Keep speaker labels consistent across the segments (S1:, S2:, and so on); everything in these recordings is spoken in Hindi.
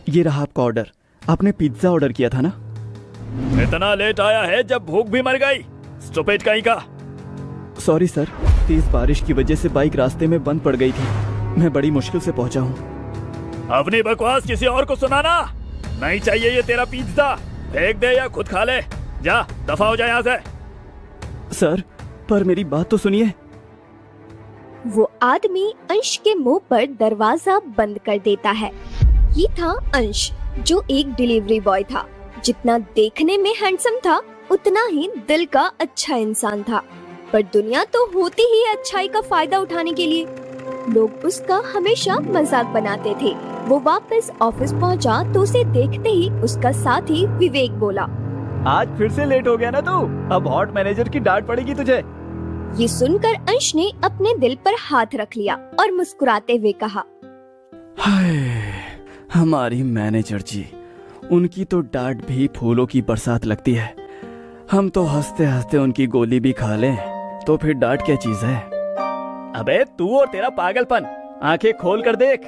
S1: ये रहा आपका ऑर्डर। आपने पिज्जा ऑर्डर किया था ना?
S2: इतना लेट आया है जब भूख भी मर गई, स्टूपिड कहीं का।
S1: सॉरी सर, तेज बारिश की वजह से बाइक रास्ते में बंद पड़ गई थी। मैं बड़ी मुश्किल से पहुंचा हूँ।
S2: अपनी बकवास किसी और को सुनाना। नहीं चाहिए ये तेरा पिज्जा, फेंक दे या खुद खा ले। जा दफा हो जाए यहाँ से।
S1: सर पर मेरी बात तो सुनिए।
S3: वो आदमी अंश के मुंह पर दरवाजा बंद कर देता है। ये था अंश, जो एक डिलीवरी बॉय था। जितना देखने में हैंडसम था, उतना ही दिल का अच्छा इंसान था। पर दुनिया तो होती ही अच्छाई का फायदा उठाने के लिए। लोग उसका हमेशा मजाक बनाते थे। वो वापस ऑफिस पहुंचा तो उसे देखते ही उसका साथी विवेक बोला,
S1: आज फिर से लेट हो गया ना तू, अब हॉट मैनेजर की डांट पड़ेगी तुझे।
S3: ये सुनकर अंश ने अपने दिल पर हाथ रख लिया और मुस्कुराते हुए कहा,
S1: हाय हमारी मैनेजर जी, उनकी तो डांट भी फूलों की बरसात लगती है। हम तो हंसते हंसते उनकी गोली भी खा लें तो फिर डांट क्या चीज है।
S2: अबे तू और तेरा पागलपन, आंखें खोल कर देख।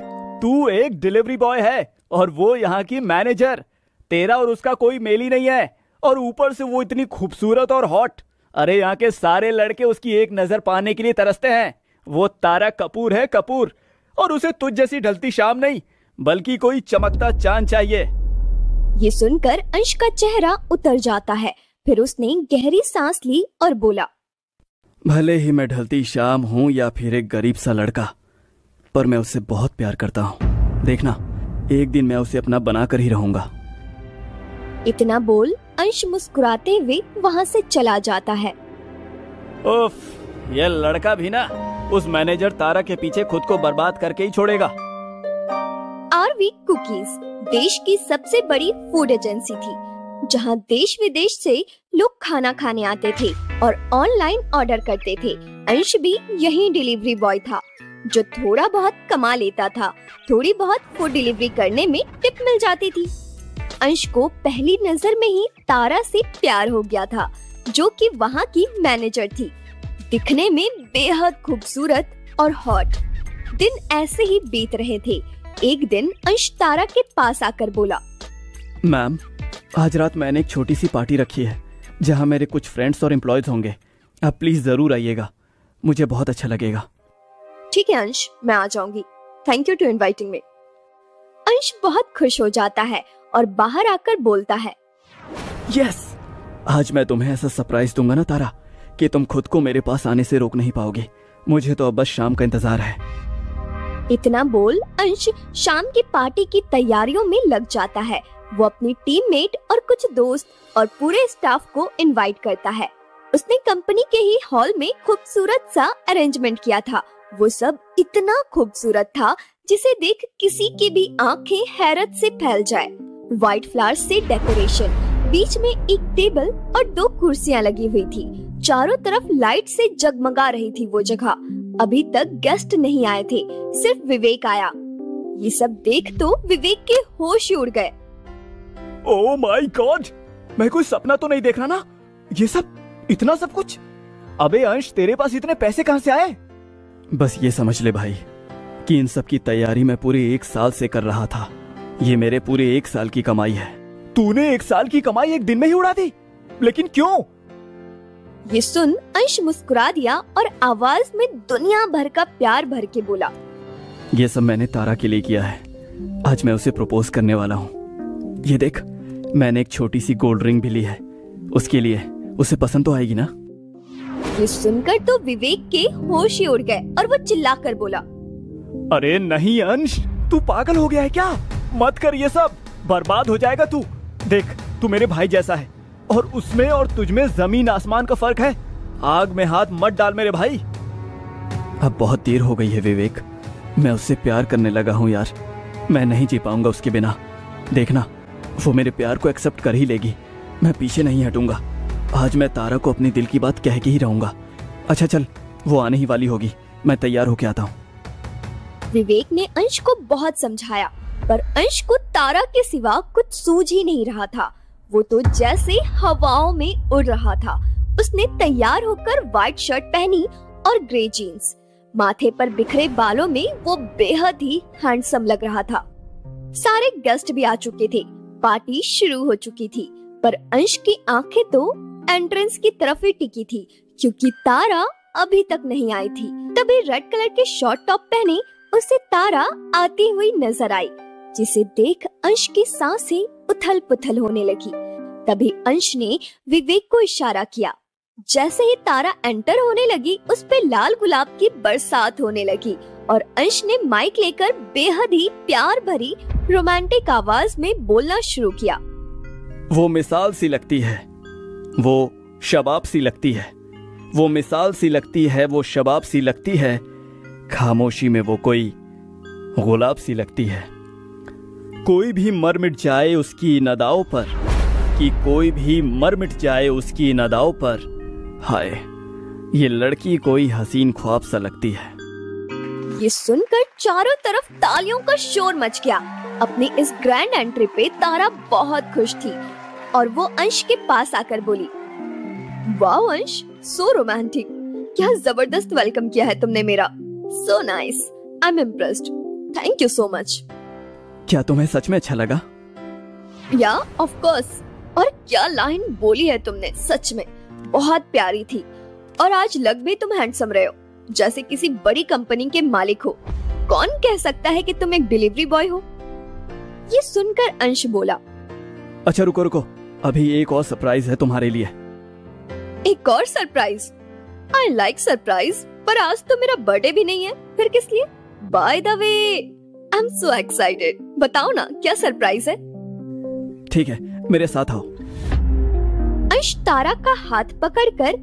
S2: तू एक डिलीवरी बॉय है और वो यहाँ की मैनेजर। तेरा और उसका कोई मेल ही नहीं है, और ऊपर से वो इतनी खूबसूरत और हॉट। अरे यहाँ के सारे लड़के उसकी एक नजर पाने के लिए तरसते हैं। वो तारा कपूर है, कपूर। और उसे तुझ जैसी ढलती शाम नहीं, बल्कि कोई चमकता चांद चाहिए।
S3: ये सुनकर अंश का चेहरा उतर जाता है। फिर उसने गहरी सांस ली और बोला,
S1: भले ही मैं ढलती शाम हूँ या फिर एक गरीब सा लड़का, पर मैं उससे बहुत प्यार करता हूँ। देखना, एक दिन मैं उसे अपना बनाकर ही रहूंगा।
S3: इतना बोल अंश मुस्कुराते हुए वहाँ से चला जाता है।
S2: उफ, ये लड़का भी ना उस मैनेजर तारा के पीछे खुद को बर्बाद करके ही छोड़ेगा।
S3: आरवी कुकीज देश की सबसे बड़ी फूड एजेंसी थी, जहां देश विदेश से लोग खाना खाने आते थे और ऑनलाइन ऑर्डर करते थे। अंश भी यही डिलीवरी बॉय था, जो थोड़ा बहुत कमा लेता था। थोड़ी बहुत फूड डिलीवरी करने में टिप मिल जाती थी। अंश को पहली नजर में ही तारा से प्यार हो गया था, जो कि वहाँ की मैनेजर थी, दिखने में बेहद खूबसूरत और हॉट। दिन ऐसे ही बीत रहे थे। एक दिन अंश तारा के पास आकर बोला,
S1: मैम, आज रात मैंने एक छोटी सी पार्टी रखी है, जहां मेरे कुछ फ्रेंड्स और एम्प्लॉयज होंगे। आप प्लीज जरूर आइएगा, मुझे बहुत अच्छा लगेगा।
S3: ठीक है अंश, मैं आ जाऊंगी। Thank you to inviting me. Ansh बहुत खुश हो जाता है और बाहर आकर बोलता है,
S1: यस, आज मैं तुम्हें ऐसा सरप्राइज दूंगा ना तारा, कि तुम खुद को मेरे पास आने से रोक नहीं पाओगे। मुझे तो अब बस शाम का इंतजार है।
S3: इतना बोल अंश शाम की पार्टी की तैयारियों में लग जाता है। वो अपनी टीममेट और कुछ दोस्त और पूरे स्टाफ को इनवाइट करता है। उसने कंपनी के ही हॉल में खूबसूरत सा अरेंजमेंट किया था। वो सब इतना खूबसूरत था जिसे देख किसी की भी आंखें हैरत से फैल जाए। व्हाइट फ्लावर्स से डेकोरेशन, बीच में एक टेबल और 2 कुर्सियां लगी हुई थी। चारों तरफ लाइट से जगमगा रही थी वो जगह। अभी तक गेस्ट नहीं आए थे, सिर्फ विवेक आया। ये सब देख तो विवेक के होश उड़ गए।
S2: ओह माय गॉड, मैं कोई सपना तो नहीं देख रहा ना? ये सब, इतना सब कुछ? अबे अंश, तेरे पास इतने पैसे कहाँ से आए?
S1: बस ये समझ ले भाई कि इन सब की तैयारी मैं पूरे 1 साल से कर रहा था। ये मेरे पूरे 1 साल की कमाई है।
S2: तूने 1 साल की कमाई एक दिन में ही उड़ा दी? लेकिन क्यों?
S3: ये सुन अंश मुस्कुरा दिया और आवाज में दुनिया भर का प्यार भर के बोला,
S1: ये सब मैंने तारा के लिए किया है। आज मैं उसे प्रपोज करने वाला हूँ। ये देख, मैंने एक छोटी सी गोल्ड रिंग भी ली है उसके लिए। उसे पसंद तो आएगी ना?
S3: ये सुनकर तो विवेक के होश ही उड़ गए और वो चिल्लाकर बोला,
S2: अरे नहीं अंश, तू पागल हो गया है क्या? मत कर ये सब, बर्बाद हो जाएगा तू। देख, तू मेरे भाई जैसा है और उसमें और तुझमें जमीन आसमान का फर्क है। आग में हाथ मत डाल मेरे भाई।
S1: अब बहुत देर हो गई है विवेक, मैं उससे प्यार करने लगा हूँ यार। मैं नहीं जी पाऊंगा उसके बिना। देखना, वो मेरे प्यार को एक्सेप्ट कर ही लेगी। मैं पीछे नहीं हटूंगा। आज मैं तारा को अपने दिल की बात कह के ही रहूंगा। अच्छा चल, वो आने ही वाली होगी, मैं तैयार होके आता हूँ।
S3: विवेक ने अंश को बहुत समझाया, पर अंश को तारा के सिवा कुछ सूझ ही नहीं रहा था। वो तो जैसे हवाओं में उड़ रहा था। उसने तैयार होकर व्हाइट शर्ट पहनी और ग्रे जीन्स। माथे पर बिखरे बालों में वो बेहद ही हैंडसम लग रहा था। सारे गेस्ट भी आ चुके थे। पार्टी शुरू हो चुकी थी, पर अंश की आंखें तो एंट्रेंस की तरफ ही टिकी थी, क्योंकि तारा अभी तक नहीं आई थी। तभी रेड कलर के शॉर्ट टॉप पहने उसे तारा आती हुई नजर आई, जिसे देख अंश की सांसें उथल पुथल होने लगी। तभी अंश ने विवेक को इशारा किया। जैसे ही तारा एंटर होने लगी, उस पे लाल गुलाब की बरसात होने लगी और अंश ने माइक लेकर बेहद ही प्यार भरी रोमांटिक आवाज में बोलना शुरू किया।
S1: वो मिसाल सी लगती है, वो शबाब सी लगती है, वो मिसाल सी लगती है, वो शबाब सी लगती है, खामोशी में वो कोई गुलाब सी लगती है। कोई भी मर मिट जाए उसकी इन अदाओं पर, कि कोई भी मर मिट जाए उसकी इन अदाओं पर, हाय ये लड़की कोई हसीन ख्वाब सा लगती है।
S3: ये सुनकर चारों तरफ तालियों का शोर मच गया। अपनी इस ग्रैंड एंट्री पे तारा बहुत खुश थी और वो अंश के पास आकर बोली, वाओ अंश, सो रोमांटिक, क्या जबरदस्त वेलकम किया है तुमने मेरा। So nice, I am impressed, thank you so much.
S1: क्या तुम्हें सच में अच्छा लगा?
S3: या ऑफ कोर्स, और क्या लाइन बोली है तुमने, सच में बहुत प्यारी थी। और आज लग भी तुम हैंडसम रहे हो, जैसे किसी बड़ी कंपनी के मालिक हो। कौन कह सकता है कि तुम एक डिलीवरी बॉय हो? ये सुनकर अंश बोला,
S1: अच्छा रुको रुको, अभी एक और सरप्राइज है तुम्हारे लिए।
S3: एक और सरप्राइज? आई लाइक सरप्राइज, पर आज तो मेरा बर्थडे भी नहीं है, फिर किस लिए? By the way, I am so excited. बताओ ना, क्या सरप्राइज है?
S1: ठीक है, मेरे साथ आओ।
S3: अंश तारा का हाथ पकड़कर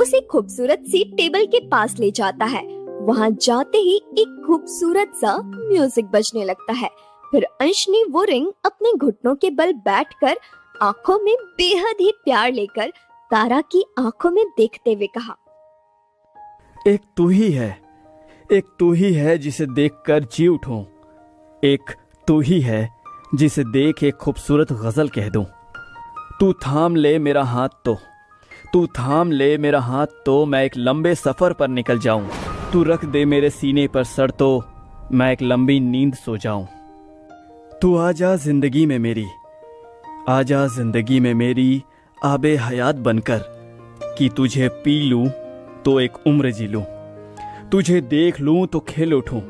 S3: उसे खूबसूरत सी टेबल के पास ले जाता है। वहाँ जाते ही एक खूबसूरत सा म्यूजिक बजने लगता है। फिर अंश ने वो रिंग अपने घुटनों के बल बैठकर आंखों में बेहद ही प्यार लेकर तारा की आंखों में देखते हुए कहा,
S1: एक तू ही है, एक तू ही है जिसे देखकर जी उठूं, एक तू ही है जिसे देख एक खूबसूरत गजल कह दूं। तू थाम ले मेरा हाथ तो, तू थाम ले मेरा हाथ तो मैं एक लंबे सफर पर निकल जाऊं। तू रख दे मेरे सीने पर सर तो मैं एक लंबी नींद सो जाऊं। तू आजा जिंदगी में मेरी, आजा जिंदगी में मेरी आबे हयात बनकर, कि तुझे पी लूं तो एक उम्र जी लूं। तुझे देख लूं तो खिल उठूं,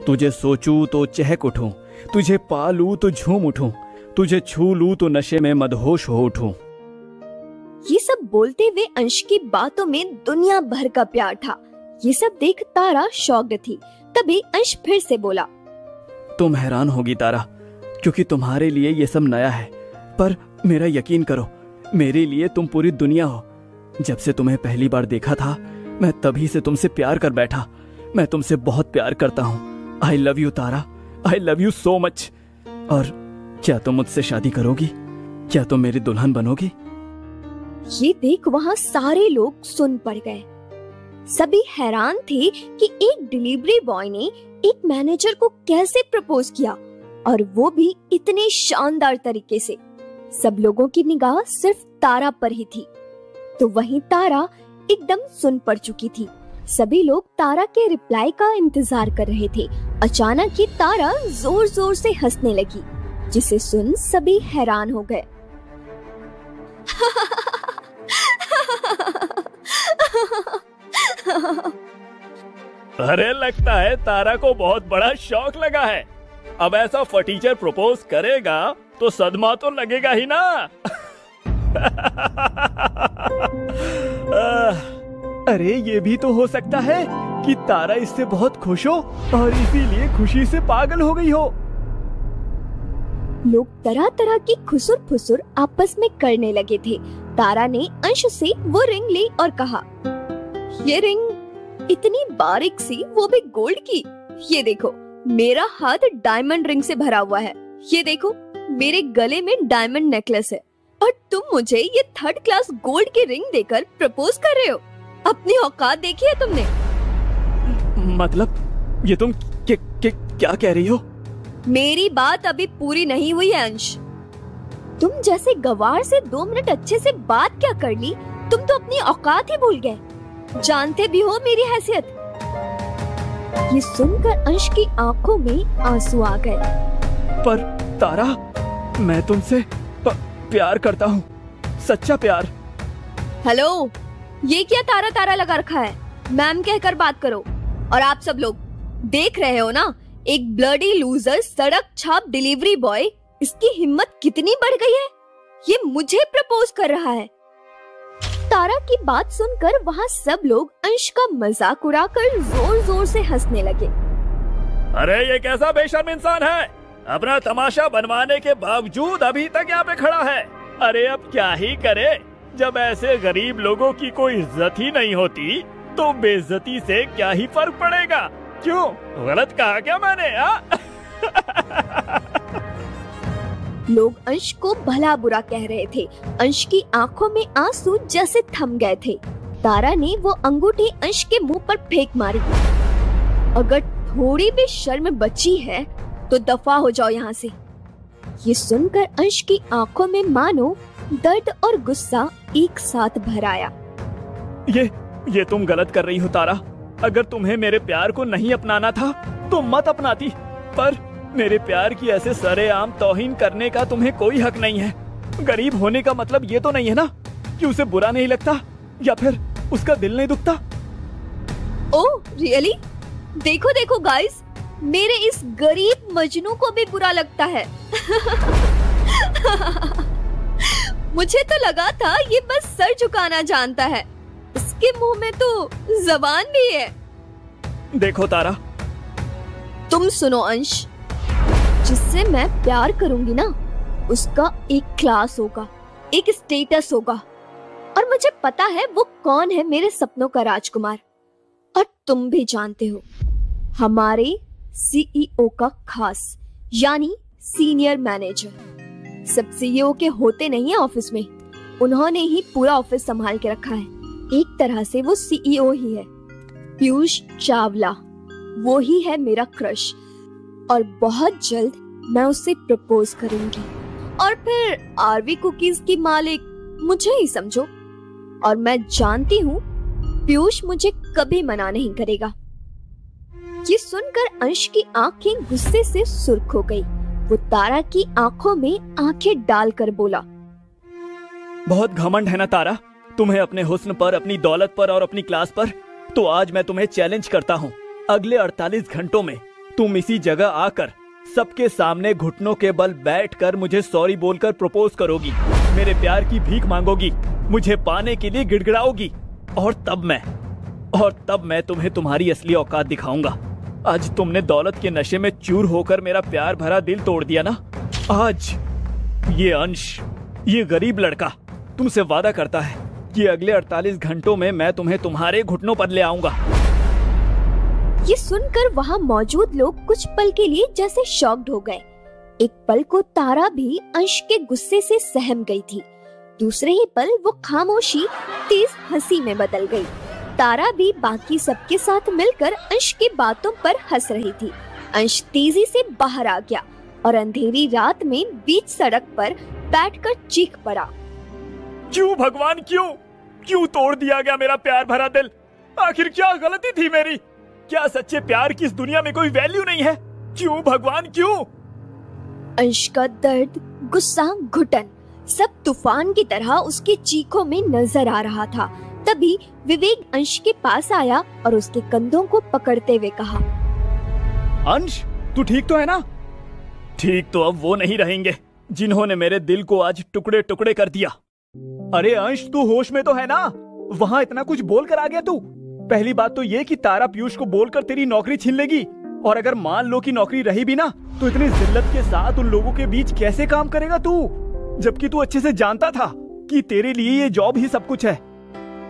S1: तुझे सोचूं तो चहक उठूं, तुझे पा लूं तो झूम उठूं, तुझे छू लूं तो नशे में मदहोश हो उठूं।
S3: ये सब बोलते हुए अंश की बातों में दुनिया भर का प्यार था। ये सब देख तारा शॉक्ड थी। तभी अंश फिर से बोला,
S1: तुम हैरान होगी तारा, क्योंकि तुम्हारे लिए ये सब नया है, पर मेरा यकीन करो, मेरे लिए तुम पूरी दुनिया हो। जब से तुम्हें पहली बार देखा था, मैं तभी से तुमसे प्यार कर बैठा। मैं तुमसे बहुत प्यार करता हूँ। आई love you Tara, I love you so much. और क्या तुम मुझसे शादी करोगी? क्या तुम मेरी दुल्हन बनोगी?
S3: ये देख वहाँ सारे लोग सुन पड़ गए। सभी हैरान थे कि एक डिलीवरी बॉय ने एक मैनेजर को कैसे प्रपोज किया, और वो भी इतने शानदार तरीके से। सब लोगों की निगाह सिर्फ तारा पर ही थी। तो वहीं तारा एकदम सुन पड़ चुकी थी। सभी लोग तारा के रिप्लाई का इंतजार कर रहे थे। अचानक ही तारा जोर जोर से हंसने लगी, जिसे सुन सभी हैरान हो गए।
S2: अरे लगता है तारा को बहुत बड़ा शौक लगा है। अब ऐसा फटीचर प्रपोज करेगा तो सदमा तो लगेगा ही ना।
S1: अरे ये भी तो हो सकता है कि तारा इससे बहुत खुश हो और इसीलिए खुशी से पागल हो गई हो।
S3: लोग तरह तरह की खुसुर फुसुर आपस में करने लगे थे। तारा ने अंश से वो रिंग ली और कहा, ये रिंग इतनी बारीक सी, वो भी गोल्ड की। ये देखो, मेरा हाथ डायमंड रिंग से भरा हुआ है। ये देखो, मेरे गले में डायमंड नेकलेस है, और तुम मुझे ये 3rd क्लास गोल्ड की रिंग देकर प्रपोज कर रहे हो। अपनी औकात देखी है तुमने?
S1: मतलब ये तुम क्या कह रही हो?
S3: मेरी बात अभी पूरी नहीं हुई है अंश। तुम जैसे गवार से 2 मिनट अच्छे से बात क्या कर ली? तुम तो अपनी औकात ही भूल गए। जानते भी हो मेरी हैसियत। ये सुनकर अंश की आंखों में आंसू आ गए।
S2: तारा, मैं तुमसे प्यार करता हूँ, सच्चा प्यार।
S3: हेलो, ये क्या तारा तारा लगा रखा है? मैम कहकर बात करो। और आप सब लोग देख रहे हो ना, एक ब्लडी लूजर सड़क छाप डिलीवरी बॉय, इसकी हिम्मत कितनी बढ़ गई है, ये मुझे प्रपोज कर रहा है। तारा की बात सुनकर वहाँ सब लोग अंश का मजाक उड़ाकर जोर जोर से हंसने लगे।
S2: अरे ये कैसा बेशर्म इंसान है, अपना तमाशा बनवाने के बावजूद अभी तक यहाँ पे खड़ा है। अरे अब क्या ही करे, जब ऐसे गरीब लोगों की कोई इज्जत ही नहीं होती तो बेइज्जती से क्या ही फर्क पड़ेगा। क्यों, गलत कहा क्या मैंने?
S3: लोग अंश को भला बुरा कह रहे थे। अंश की आंखों में आंसू जैसे थम गए थे। तारा ने वो अंगूठी अंश के मुंह पर फेंक मारी। अगर थोड़ी भी शर्म बची है तो दफा हो जाओ यहाँ से। ये सुनकर अंश की आंखों में मानो दर्द और गुस्सा एक साथ भर आया।
S2: ये तुम गलत कर रही हो तारा। अगर तुम्हें मेरे प्यार को नहीं अपनाना था तो मत अपनाती, पर मेरे प्यार की ऐसे सरेआम तौहीन करने का तुम्हें कोई हक नहीं है। गरीब होने का मतलब ये तो नहीं है ना कि उसे बुरा नहीं लगता या फिर उसका दिल नहीं दुखता।
S3: Oh really? देखो देखो गाइस, मेरे इस गरीब मजनू को भी बुरा लगता है। मुझे तो लगा था ये बस सर झुकाना जानता है, इसके मुंह में तो जबान भी है।
S2: देखो तारा,
S3: तुम सुनो अंश, जिससे मैं प्यार करूंगी ना, उसका एक क्लास होगा, एक स्टेटस होगा, और मुझे पता है वो कौन है मेरे सपनों का राजकुमार। और तुम भी जानते हो, हमारे सीईओ का खास, यानी सीनियर मैनेजर। सब सीईओ के होते नहीं है ऑफिस में, उन्होंने ही पूरा ऑफिस संभाल के रखा है। एक तरह से वो सीईओ ही है। पीयूष चावला, वो ही है मेरा क्रश, और बहुत जल्द मैं उससे प्रपोज करूंगी। और फिर आरवी कुकीज की मालिक मुझे ही समझो। और मैं जानती हूँ पीयूष मुझे कभी मना नहीं करेगा। ये सुनकर अंश की आंखें गुस्से से सुर्ख हो गई। वो तारा की आंखों में आंखें डालकर बोला,
S2: बहुत घमंड है ना तारा तुम्हें अपने हुस्न पर, अपनी दौलत पर और अपनी क्लास पर। तो आज मैं तुम्हें चैलेंज करता हूँ, अगले 48 घंटों में तुम इसी जगह आकर सबके सामने घुटनों के बल बैठकर मुझे सॉरी बोलकर प्रपोज करोगी, मेरे प्यार की भीख मांगोगी, मुझे पाने के लिए गिड़गिड़ाओगी, और तब मैं तुम्हें तुम्हारी असली औकात दिखाऊंगा। आज तुमने दौलत के नशे में चूर होकर मेरा प्यार भरा दिल तोड़ दिया ना। आज ये अंश, ये गरीब लड़का तुमसे वादा करता है कि अगले 48 घंटों में मैं तुम्हें तुम्हारे घुटनों पर ले आऊंगा।
S3: ये सुनकर वहाँ मौजूद लोग कुछ पल के लिए जैसे शॉक्ड हो गए। एक पल को तारा भी अंश के गुस्से से सहम गई थी, दूसरे ही पल वो खामोशी तेज हंसी में बदल गई। तारा भी बाकी सबके साथ मिलकर अंश की बातों पर हंस रही थी। अंश तेजी से बाहर आ गया और अंधेरी रात में बीच सड़क पर बैठकर चीख पड़ा,
S2: क्यों भगवान, क्यों तोड़ दिया गया मेरा प्यार भरा दिल? आखिर क्या गलती थी मेरी? क्या सच्चे प्यार की इस दुनिया में कोई वैल्यू नहीं है? क्यों भगवान, क्यों?
S3: अंश का दर्द, गुस्सा, घुटन सब तूफान की तरह उसकी चीखों में नजर आ रहा था। तभी विवेक अंश के पास आया और उसके कंधों को पकड़ते हुए कहा,
S2: अंश तू ठीक तो है ना? ठीक तो अब वो नहीं रहेंगे जिन्होंने मेरे दिल को आज टुकड़े टुकड़े कर दिया। अरे अंश, तू होश में तो है ना? वहाँ इतना कुछ बोल कर आ गया तू। पहली बात तो ये कि तारा पीयूष को बोलकर तेरी नौकरी छीन लेगी, और अगर मान लो कि नौकरी रही भी ना, तो इतनी जिल्लत के साथ उन लोगों के बीच कैसे काम करेगा तू, जबकि तू अच्छे से जानता था कि तेरे लिए ये जॉब ही सब कुछ है।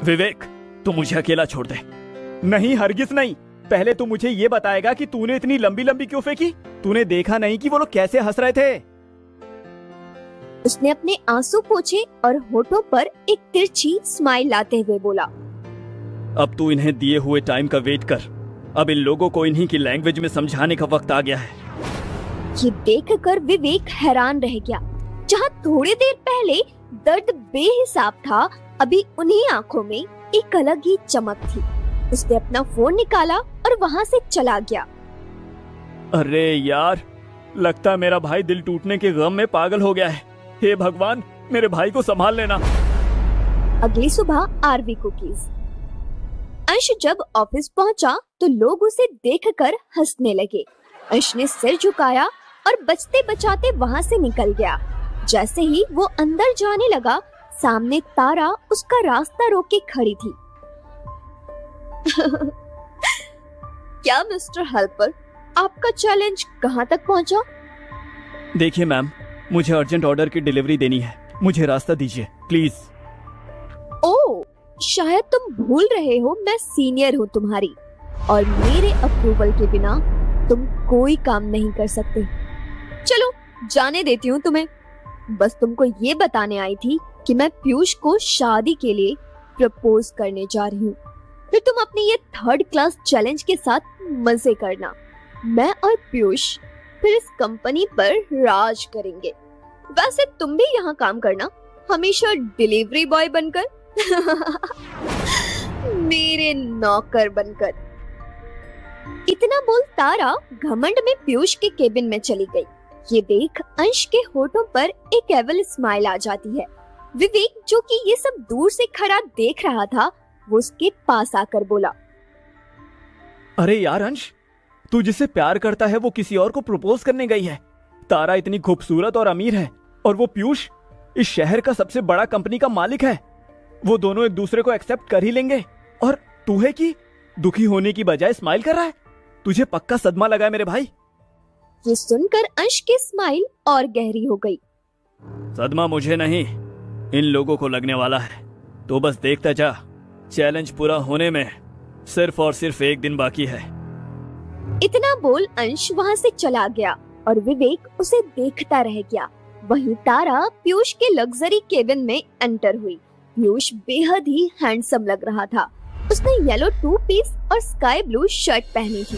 S2: विवेक, तू मुझे अकेला छोड़ दे। नहीं, हरगिज नहीं। पहले तू मुझे ये बताएगा कि तूने इतनी लंबी लंबी क्यों फेंकी? तूने देखा नहीं कि वो लोग कैसे हंस रहे थे?
S3: उसने अपने आंसू पोंछे और होठों पर एक तिरछी स्माइल लाते हुए बोला,
S2: अब तू इन्हें दिए हुए टाइम का वेट कर। अब इन लोगों को इन्हीं की लैंग्वेज में समझाने का वक्त आ गया है।
S3: ये देखकर विवेक हैरान रह गया। जहाँ थोड़ी देर पहले दर्द बेहिसाब था, अभी उन्हीं आंखों में एक अलग ही चमक थी। उसने अपना फोन निकाला और वहाँ से चला गया।
S2: अरे यार, लगता है मेरा भाई दिल टूटने के गम में पागल हो गया है। हे भगवान, मेरे भाई को संभाल लेना।
S3: अगली सुबह आरवी कुकीज। अंश जब ऑफिस पहुंचा तो लोग उसे देखकर हंसने लगे। अंश ने सिर झुकाया और बचते बचाते वहां से निकल गया। जैसे ही वो अंदर जाने लगा, सामने तारा उसका रास्ता रोक के खड़ी थी। क्या मिस्टर हेल्पर, आपका चैलेंज कहाँ तक पहुँचा?
S2: देखिए मैम, मुझे अर्जेंट ऑर्डर की डिलीवरी देनी है, मुझे रास्ता दीजिए प्लीज।
S3: ओह, शायद तुम भूल रहे हो मैं सीनियर हूँ तुम्हारी, और मेरे अप्रूवल के बिना तुम कोई काम नहीं कर सकते। चलो जाने देती हूँ तुम्हें। बस तुमको ये बताने आई थी कि मैं पीयूष को शादी के लिए प्रपोज करने जा रही हूँ। फिर तुम अपनी ये 3rd क्लास चैलेंज के साथ मजे करना। मैं और पीयूष फिर इस कंपनी पर राज करेंगे। वैसे तुम भी यहाँ काम करना, हमेशा डिलीवरी बॉय बनकर। मेरे नौकर बनकर। इतना बोल तारा घमंड में पीयूष के केबिन में चली गई। ये देख अंश के होठों पर एक एविल स्माइल आ जाती है। विवेक, जो कि ये सब दूर से खड़ा देख रहा था, वो उसके पास आकर बोला,
S2: अरे यार अंश, तू जिससे प्यार करता है वो किसी और को प्रपोज करने गई है। तारा इतनी खूबसूरत और अमीर है, और वो पीयूष इस शहर का सबसे बड़ा कंपनी का मालिक है। वो दोनों एक दूसरे को एक्सेप्ट कर ही लेंगे, और तू है कि दुखी होने की बजाय स्माइल कर रहा है। तुझे पक्का सदमा लगा है मेरे भाई।
S3: ये सुनकर अंश की स्माइल और गहरी हो गई।
S2: सदमा मुझे नहीं, इन लोगों को लगने वाला है। तो बस देखता जा, चैलेंज पूरा होने में सिर्फ और सिर्फ 1 दिन बाकी है।
S3: इतना बोल अंश वहाँ से चला गया और विवेक उसे देखता रह गया। वहीं तारा पीयूष के लग्जरी केबिन में एंटर हुई। पीयूष बेहद ही हैंडसम लग रहा था। उसने येलो 2 पीस और स्काई ब्लू शर्ट पहनी थी।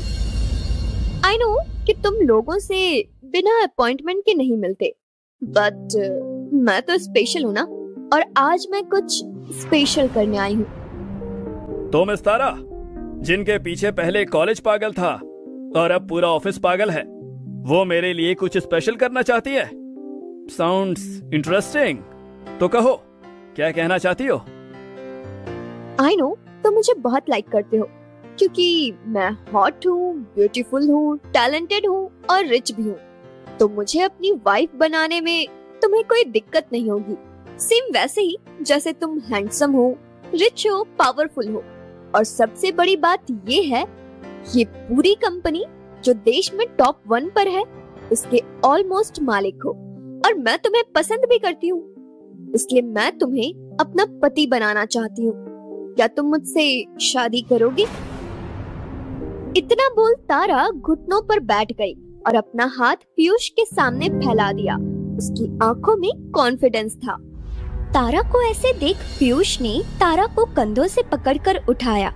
S3: आई नो कि तुम लोगों से बिना अपॉइंटमेंट के नहीं मिलते, बट मैं तो स्पेशल हूँ ना, और आज मैं कुछ स्पेशल करने आई हूँ।
S2: तो मिस तारा, जिनके पीछे पहले कॉलेज पागल था और अब पूरा ऑफिस पागल है, वो मेरे लिए कुछ स्पेशल करना चाहती है। Sounds interesting. तो कहो, क्या कहना चाहती हो?
S3: आई नो तुम मुझे बहुत लाइक करते हो, क्योंकि मैं हॉट हूँ, ब्यूटीफुल हूँ, टैलेंटेड हूँ और रिच भी हूँ। तो मुझे अपनी वाइफ बनाने में तुम्हें कोई दिक्कत नहीं होगी। सेम वैसे ही जैसे तुम हैंडसम हो, रिच हो, पावरफुल हो, और सबसे बड़ी बात ये है, ये पूरी कंपनी जो देश में टॉप 1 पर है, उसके ऑलमोस्ट मालिक हो, और मैं तुम्हें पसंद भी करती हूँ। इसलिए मैं तुम्हें अपना पति बनाना चाहती हूँ। क्या तुम मुझसे शादी करोगी? इतना बोल तारा घुटनों पर बैठ गई और अपना हाथ पीयूष के सामने फैला दिया। उसकी आंखों में कॉन्फिडेंस था। तारा को ऐसे देख पीयूष ने तारा को कंधों से पकड़कर उठाया।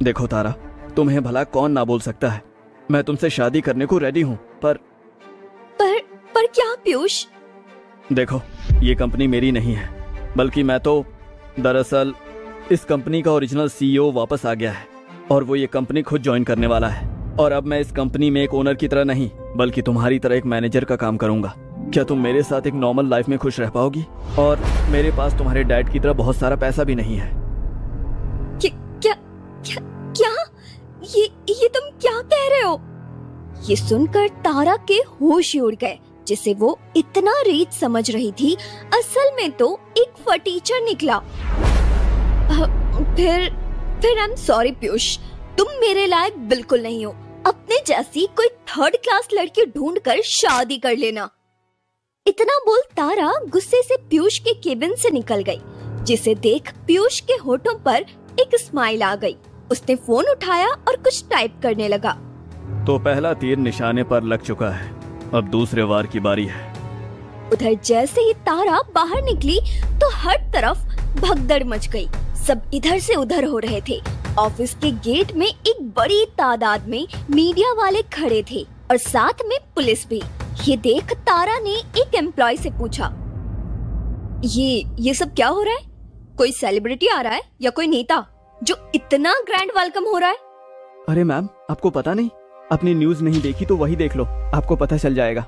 S2: देखो तारा, तुम्हें भला कौन ना बोल सकता है। मैं तुमसे शादी करने को रेडी हूँ, पर क्या पीयूष? देखो, ये कंपनी मेरी नहीं है, बल्कि मैं तो दरअसल इस कंपनी का ओरिजिनल सीईओ वापस आ गया है, और वो ये कंपनी खुद ज्वाइन करने वाला है। और अब मैं इस कंपनी में एक ओनर की तरह नहीं, बल्कि तुम्हारी तरह एक मैनेजर का काम करूंगा। क्या तुम मेरे साथ एक नॉर्मल लाइफ में खुश रह पाओगी? और मेरे पास तुम्हारे डैड की तरह बहुत सारा पैसा भी नहीं है।
S3: क्या ये तुम क्या कह रहे हो? ये सुनकर तारा के होश उड़ गए। जिसे वो इतना रीच समझ रही थी, असल में तो एक फटीचर निकला। फिर आई एम सॉरी पीयूष, तुम मेरे लायक बिल्कुल नहीं हो। अपने जैसी कोई 3rd क्लास लड़की ढूंढकर शादी कर लेना। इतना बोल तारा गुस्से से पीयूष के केबिन से निकल गई, जिसे देख पीयूष के होठों पर एक स्माइल आ गई। उसने फोन उठाया और कुछ टाइप करने लगा।
S2: तो पहला तीर निशाने पर लग चुका है, अब दूसरे वार की बारी है।
S3: उधर जैसे ही तारा बाहर निकली तो हर तरफ भगदड़ मच गई। सब इधर से उधर हो रहे थे। ऑफिस के गेट में एक बड़ी तादाद में मीडिया वाले खड़े थे और साथ में पुलिस भी। ये देख तारा ने एक एम्प्लॉय से पूछा, ये सब क्या हो रहा है? कोई सेलिब्रिटी आ रहा है या कोई नेता जो इतना ग्रैंड वेलकम हो रहा है?
S2: अरे मैम, आपको पता नहीं,
S1: अपनी न्यूज नहीं देखी तो वही देख लो, आपको पता चल जाएगा।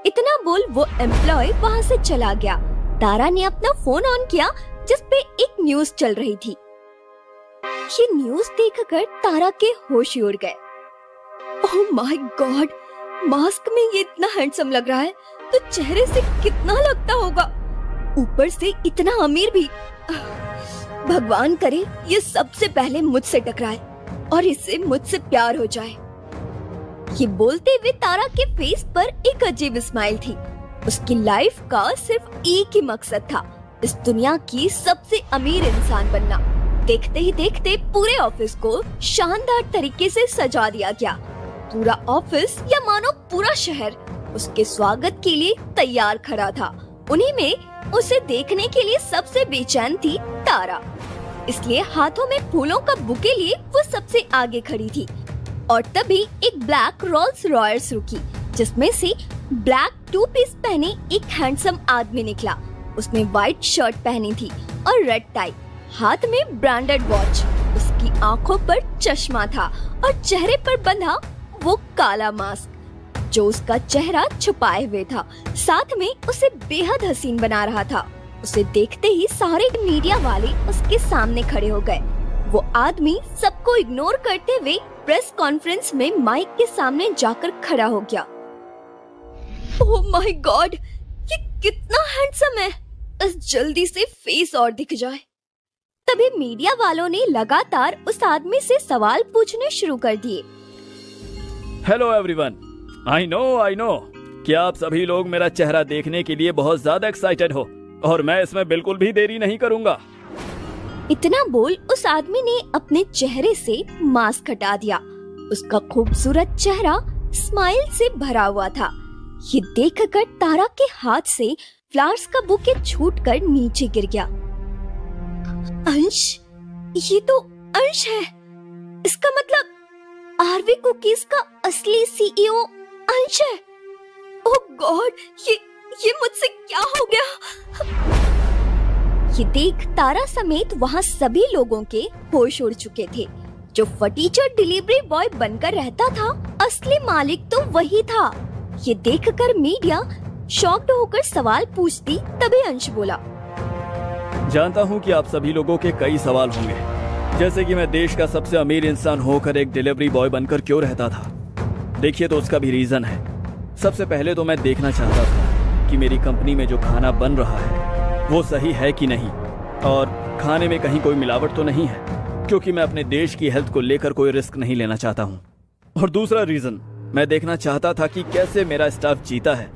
S3: इतना बोल वो एम्प्लॉय वहाँ से चला गया। तारा ने अपना फोन ऑन किया जिसपे एक न्यूज चल रही थी। ये न्यूज देखकर तारा के होश उड़ गए। ओह माय गॉड, मास्क में ये इतना हैंडसम लग रहा है तो चेहरे से कितना लगता होगा, ऊपर से इतना अमीर भी। भगवान करे ये सबसे पहले मुझसे टकराए और इससे मुझसे प्यार हो जाए। ये बोलते हुए तारा के फेस पर एक अजीब स्माइल थी। उसकी लाइफ का सिर्फ एक ही मकसद था, इस दुनिया की सबसे अमीर इंसान बनना। देखते ही देखते पूरे ऑफिस को शानदार तरीके से सजा दिया गया। पूरा ऑफिस या मानो पूरा शहर उसके स्वागत के लिए तैयार खड़ा था। उन्हीं में उसे देखने के लिए सबसे बेचैन थी तारा, इसलिए हाथों में फूलों का बुके लिए वो सबसे आगे खड़ी थी। और तभी एक ब्लैक रोल्स रॉयस रुकी, जिसमें से ब्लैक 2 पीस पहने एक हैंडसम आदमी निकला। उसने व्हाइट शर्ट पहनी थी और रेड टाई, हाथ में ब्रांडेड वॉच। उसकी आंखों पर चश्मा था और चेहरे पर बंधा वो काला मास्क जो उसका चेहरा छुपाए हुए था, साथ में उसे बेहद हसीन बना रहा था। उसे देखते ही सारे मीडिया वाले उसके सामने खड़े हो गए। वो आदमी सबको इग्नोर करते हुए प्रेस कॉन्फ्रेंस में माइक के सामने जाकर खड़ा हो गया। ओह माय गॉड, ये कितना हैंडसम है, बस जल्दी से फेस और दिख जाए। तभी मीडिया वालों ने लगातार उस आदमी से सवाल पूछने शुरू कर दिए।
S2: हेलो एवरीवन, आई नो कि आप सभी लोग मेरा चेहरा देखने के लिए बहुत ज्यादा एक्साइटेड हो और मैं इसमें बिल्कुल भी देरी नहीं करूंगा।
S3: इतना बोल उस आदमी ने अपने चेहरे से मास्क हटा दिया। उसका खूबसूरत चेहरा स्माइल से भरा हुआ था। ये देखकर तारा के हाथ से फ्लावर्स का बुके छूटकर नीचे गिर गया। अंश, ये तो अंश है। इसका मतलब आरवी कुकीज का असली सीईओ अंश है। ओह गॉड, ये मुझसे क्या हो गया? ये देख तारा समेत वहाँ सभी लोगों के होश उड़ चुके थे। जो फटीचर डिलीवरी बॉय बनकर रहता था, असली मालिक तो वही था। ये देखकर मीडिया शॉक्ड होकर सवाल पूछती, तभी अंश बोला।
S2: जानता हूँ कि आप सभी लोगों के कई सवाल होंगे, जैसे कि मैं देश का सबसे अमीर इंसान होकर एक डिलीवरी बॉय बनकर क्यों रहता था। देखिए, तो उसका भी रीजन है। सबसे पहले तो मैं देखना चाहता था कि मेरी कंपनी में जो खाना बन रहा है वो सही है कि नहीं, और खाने में कहीं कोई मिलावट तो नहीं है, क्योंकि मैं अपने देश की हेल्थ को लेकर कोई रिस्क नहीं लेना चाहता हूँ। और दूसरा रीजन, मैं देखना चाहता था कि कैसे मेरा स्टाफ जीता है,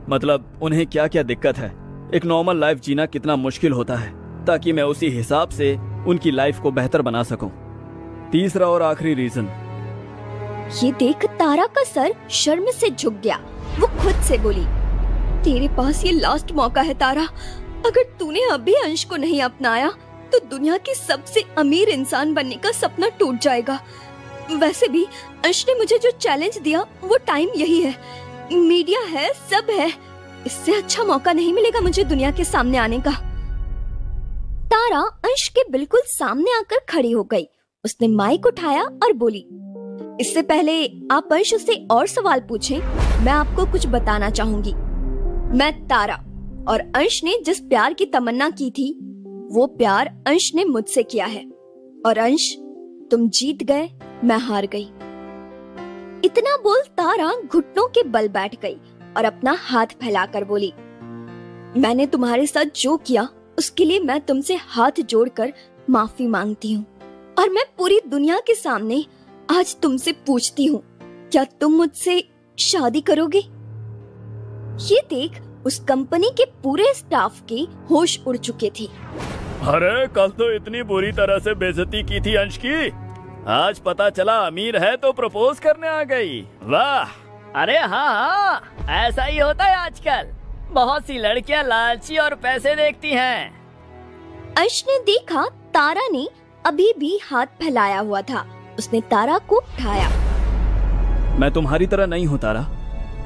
S2: मतलब उन्हें क्या क्या दिक्कत है, एक नॉर्मल लाइफ जीना कितना मुश्किल होता है, ताकि मैं उसी हिसाब से उनकी लाइफ को बेहतर बना सकूं। तीसरा और आखिरी रीजन,
S3: ये देख तारा का सर शर्म से झुक गया। वो खुद से बोली, तेरे पास ये लास्ट मौका है तारा। अगर तूने अभी अंश को नहीं अपनाया तो दुनिया के सबसे अमीर इंसान बनने का सपना टूट जाएगा। वैसे भी अंश ने मुझे जो चैलेंज दिया वो टाइम यही है, मीडिया है, सब है। इससे अच्छा मौका नहीं मिलेगा मुझे दुनिया के सामने आने का। तारा अंश के बिल्कुल सामने आकर खड़ी हो गई। उसने माइक उठाया और बोली, इससे पहले आप अंश से और सवाल पूछें, मैं आपको कुछ बताना चाहूंगी। मैं तारा, और अंश ने जिस प्यार की तमन्ना की थी वो प्यार अंश ने मुझसे किया है। और अंश, तुम जीत गए, मैं हार गई। इतना बोल तारा घुटनों के बल बैठ गई और अपना हाथ फैलाकर बोली, मैंने तुम्हारे साथ जो किया उसके लिए मैं तुमसे हाथ जोड़कर माफी मांगती हूँ। और मैं पूरी दुनिया के सामने आज तुमसे पूछती हूँ, क्या तुम मुझसे शादी करोगे? ये देख उस कंपनी के पूरे स्टाफ के होश उड़ चुके थे।
S2: अरे कल तो इतनी बुरी तरह से बेइज्जती की थी अंश की, आज पता चला अमीर है तो प्रपोज करने आ गई। वाह!
S4: अरे हाँ, ऐसा ही होता है आजकल। बहुत सी लड़कियां लालची और पैसे देखती हैं।
S3: अंश ने देखा तारा ने अभी भी हाथ फैलाया हुआ था। उसने तारा को उठाया।
S2: मैं तुम्हारी तरह नहीं हूँ तारा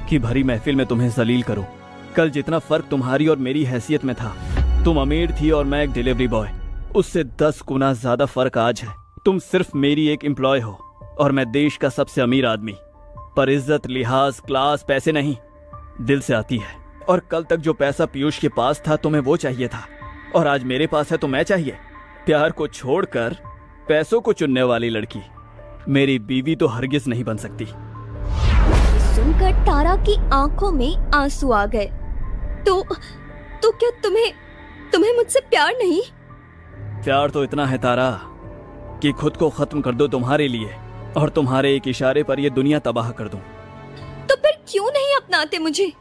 S2: कि भरी महफिल में तुम्हें जलील करूं। कल जितना फर्क तुम्हारी और मेरी हैसियत में था, तुम अमीर थी और मैं एक डिलीवरी बॉय, उससे 10 गुना ज्यादा फर्क आज है। तुम सिर्फ मेरी एक एम्प्लॉय हो
S1: और मैं देश का सबसे अमीर आदमी, पर इज्जत, लिहाज, क्लास, पैसे नहीं, दिल से आती है। और कल तक जो पैसा पीयूष के पास था तुम्हें वो चाहिए था, और आज मेरे पास है तो मैं चाहिए। प्यार को छोड़कर पैसों को चुनने वाली लड़की मेरी बीवी तो हरगिज नहीं बन सकती।
S3: सुनकर तारा की आंखों में आंसू आ गए। तो क्या तुम्हें मुझसे प्यार नहीं?
S1: प्यार तो इतना है तारा कि खुद को खत्म कर दो तुम्हारे लिए, और तुम्हारे एक इशारे पर ये दुनिया तबाह कर दूं।
S3: तो फिर क्यों नहीं अपनाते मुझे?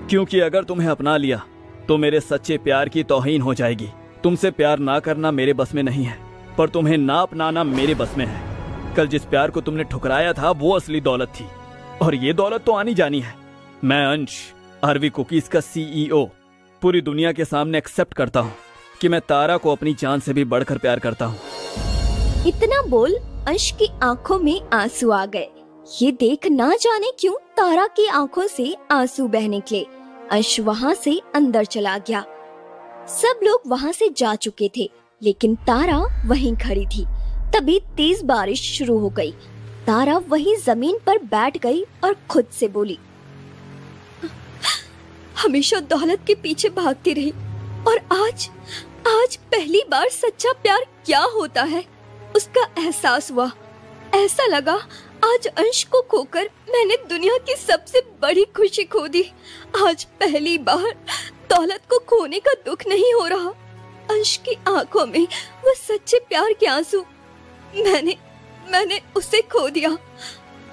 S1: क्योंकि अगर तुम्हें अपना लिया तो मेरे सच्चे प्यार की तौहीन हो जाएगी। तुमसे प्यार ना करना मेरे बस में नहीं है, पर तुम्हें ना अपनाना मेरे बस में है। कल जिस प्यार को तुमने ठुकराया था वो असली दौलत थी, और ये दौलत तो आनी जानी है। मैं अंश, आरवी कुकीज का CEO, पूरी दुनिया के सामने एक्सेप्ट करता हूँ कि मैं तारा को अपनी जान से भी बढ़कर प्यार करता हूँ।
S3: इतना बोल अंश की आंखों में आंसू आ गए। ये देख ना जाने क्यों तारा की आंखों से आंसू बह निकले। अंश वहाँ से अंदर चला गया। सब लोग वहाँ से जा चुके थे, लेकिन तारा वहीं खड़ी थी। तभी तेज बारिश शुरू हो गई। तारा वहीं जमीन पर बैठ गई और खुद से बोली, हमेशा दौलत के पीछे भागती रही, और आज पहली बार सच्चा प्यार क्या होता है उसका एहसास हुआ। ऐसा लगा आज अंश को खोकर मैंने दुनिया की सबसे बड़ी खुशी खो दी। आज पहली बार दौलत को खोने का दुख नहीं हो रहा। अंश की आंखों में वो सच्चे प्यार के आंसू, मैंने उसे खो दिया।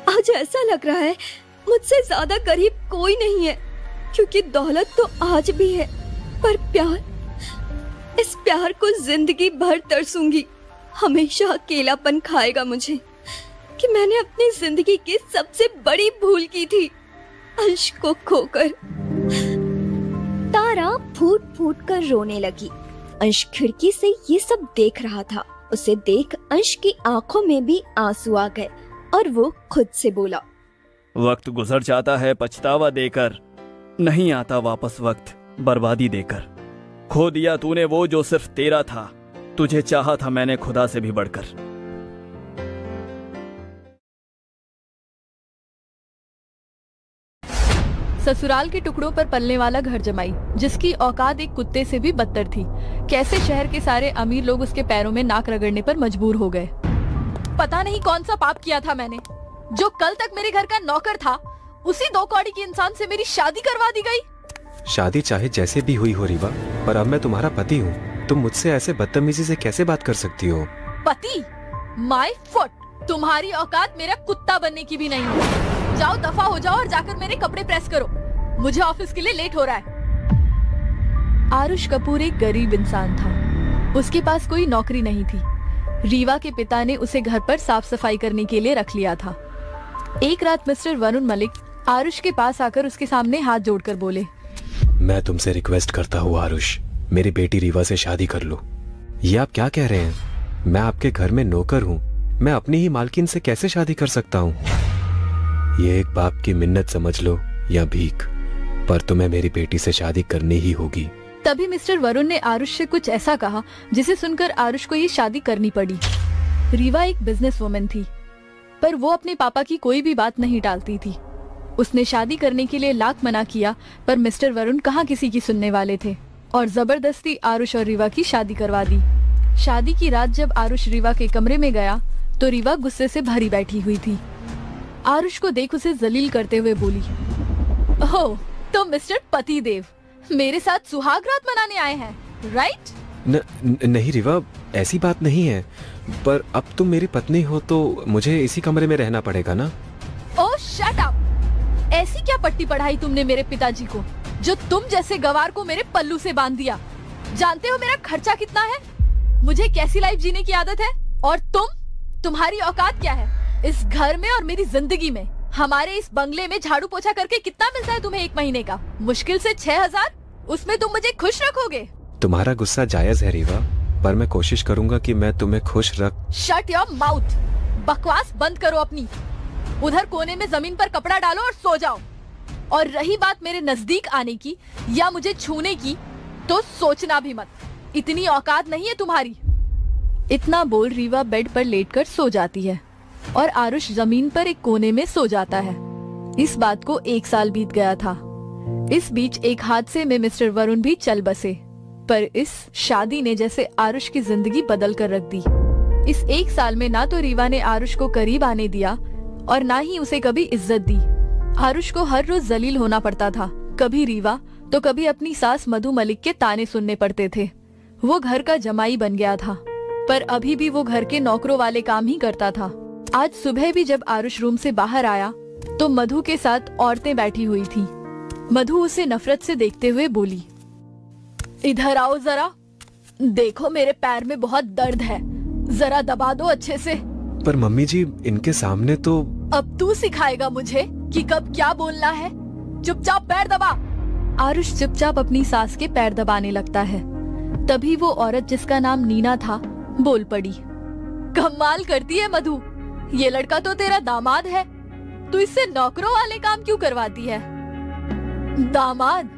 S3: आज ऐसा लग रहा है मुझसे ज्यादा करीब कोई नहीं है, क्योंकि दौलत तो आज भी है, पर प्यार, इस प्यार को जिंदगी भर तरसूंगी। हमेशा अकेलापन खाएगा मुझे कि मैंने अपनी जिंदगी की सबसे बड़ी भूल की थी, अंश को खोकर। तारा फूट फूट कर रोने लगी। अंश खिड़की से ये सब देख रहा था। उसे देख अंश की आंखों में भी आंसू आ गए और वो खुद से बोला,
S1: वक्त गुजर जाता है पछतावा देकर, नहीं आता वापस वक्त बर्बादी देकर। खो दिया तूने वो जो सिर्फ तेरा था, तुझे चाहा था मैंने खुदा से भी बढ़कर।
S5: ससुराल के टुकड़ों पर पलने वाला घर जमाई, जिसकी औकात एक कुत्ते से भी बदतर थी। कैसे शहर के सारे अमीर लोग उसके पैरों में नाक रगड़ने पर मजबूर हो गए। पता नहीं कौन सा पाप किया था मैंने, जो कल तक मेरे घर का नौकर था, उसी 2 कौड़ी के इंसान से मेरी शादी करवा दी गई।
S6: शादी चाहे जैसे भी हुई हो रीवा, पर अब मैं तुम्हारा पति हूँ। तुम मुझसे ऐसे बदतमीजी से कैसे बात कर सकती हो?
S5: पति? माय फुट, तुम्हारी औकात मेरा कुत्ता बनने की भी नहीं है। जाओ दफा हो जाओ और जाकर मेरे कपड़े प्रेस करो, मुझे ऑफिस के लिए लेट हो रहा है। आरुष कपूर एक गरीब इंसान था। उसके पास कोई नौकरी नहीं थी। रीवा के पिता ने उसे घर पर साफ सफाई करने के लिए रख लिया था। एक रात मिस्टर वरुण मलिक आरुष के पास आकर उसके सामने हाथ जोड़कर बोले,
S6: मैं तुमसे रिक्वेस्ट करता हूँ आरुष, मेरी बेटी रीवा से शादी कर लो। ये आप क्या कह रहे हैं? मैं आपके घर में नौकर हूँ, मैं अपनी ही मालकिन से कैसे शादी कर सकता हूँ? ये एक बाप की मिन्नत समझ लो या भीख, पर तुम्हें मेरी बेटी से शादी करनी ही होगी।
S5: तभी मिस्टर वरुण ने आरुष से कुछ ऐसा कहा जिसे सुनकर आरुष को ये शादी करनी पड़ी। रीवा एक बिजनेस वुमन थी, पर वो अपने पापा की कोई भी बात नहीं टालती थी। उसने शादी करने के लिए लाख मना किया, पर मिस्टर वरुण कहाँ किसी की सुनने वाले थे और जबरदस्ती आरुष और रीवा की शादी करवा दी। शादी की रात जब आरुष रीवा के कमरे में गया तो रीवा गुस्से से भरी बैठी हुई थी। आरुष को देख उसे जलील करते हुए बोली, ओह, तो मिस्टर पतिदेव मेरे साथ सुहाग रात मनाने आए हैं, राइट?
S6: नहीं रीवा, ऐसी बात नहीं है, पर अब तुम मेरी पत्नी हो तो मुझे इसी कमरे में रहना पड़ेगा ना?
S5: ओह शट अप! ऐसी क्या पट्टी पढ़ाई तुमने मेरे पिताजी को, जो तुम जैसे गवार को मेरे पल्लू से बांध दिया? जानते हो मेरा खर्चा कितना है, मुझे कैसी लाइफ जीने की आदत है, और तुम्हारी औकात क्या है इस घर में और मेरी जिंदगी में? हमारे इस बंगले में झाड़ू पोछा करके कितना मिलता है तुम्हें 1 महीने का? मुश्किल से 6000। उसमें तुम मुझे खुश रखोगे?
S6: तुम्हारा गुस्सा जायज है रीवा, पर मैं कोशिश करूंगा कि मैं तुम्हें खुश रख।
S5: Shut your mouth! बकवास बंद करो अपनी। उधर कोने में जमीन पर कपड़ा डालो और सो जाओ। और रही बात मेरे नजदीक आने की या मुझे छूने की, तो सोचना भी मत, इतनी औकात नहीं है तुम्हारी। इतना बोल रीवा बेड पर लेटकर सो जाती है और आरुष जमीन पर एक कोने में सो जाता है। इस बात को 1 साल बीत गया था। इस बीच एक हादसे में मिस्टर वरुण भी चल बसे, पर इस शादी ने जैसे आरुष की जिंदगी बदल कर रख दी। इस 1 साल में ना तो रीवा ने आरुष को करीब आने दिया और ना ही उसे कभी इज्जत दी। आरुष को हर रोज जलील होना पड़ता था, कभी रीवा तो कभी अपनी सास मधु मलिक के ताने सुनने पड़ते थे। वो घर का जमाई बन गया था, पर अभी भी वो घर के नौकरों वाले काम ही करता था। आज सुबह भी जब आरुष रूम से बाहर आया तो मधु के साथ औरतें बैठी हुई थी। मधु उसे नफरत से देखते हुए बोली, इधर आओ जरा, देखो मेरे पैर में बहुत दर्द है, जरा दबा दो अच्छे से।
S6: पर मम्मी जी, इनके सामने तो।
S5: अब तू सिखाएगा मुझे कि कब क्या बोलना है। चुपचाप पैर दबा। आरुष चुपचाप अपनी सास के पैर दबाने लगता है। तभी वो औरत जिसका नाम नीना था बोल पड़ी, कमाल करती है मधु, ये लड़का तो तेरा दामाद है, तू इससे नौकरों वाले काम क्यों करवाती है। दामाद?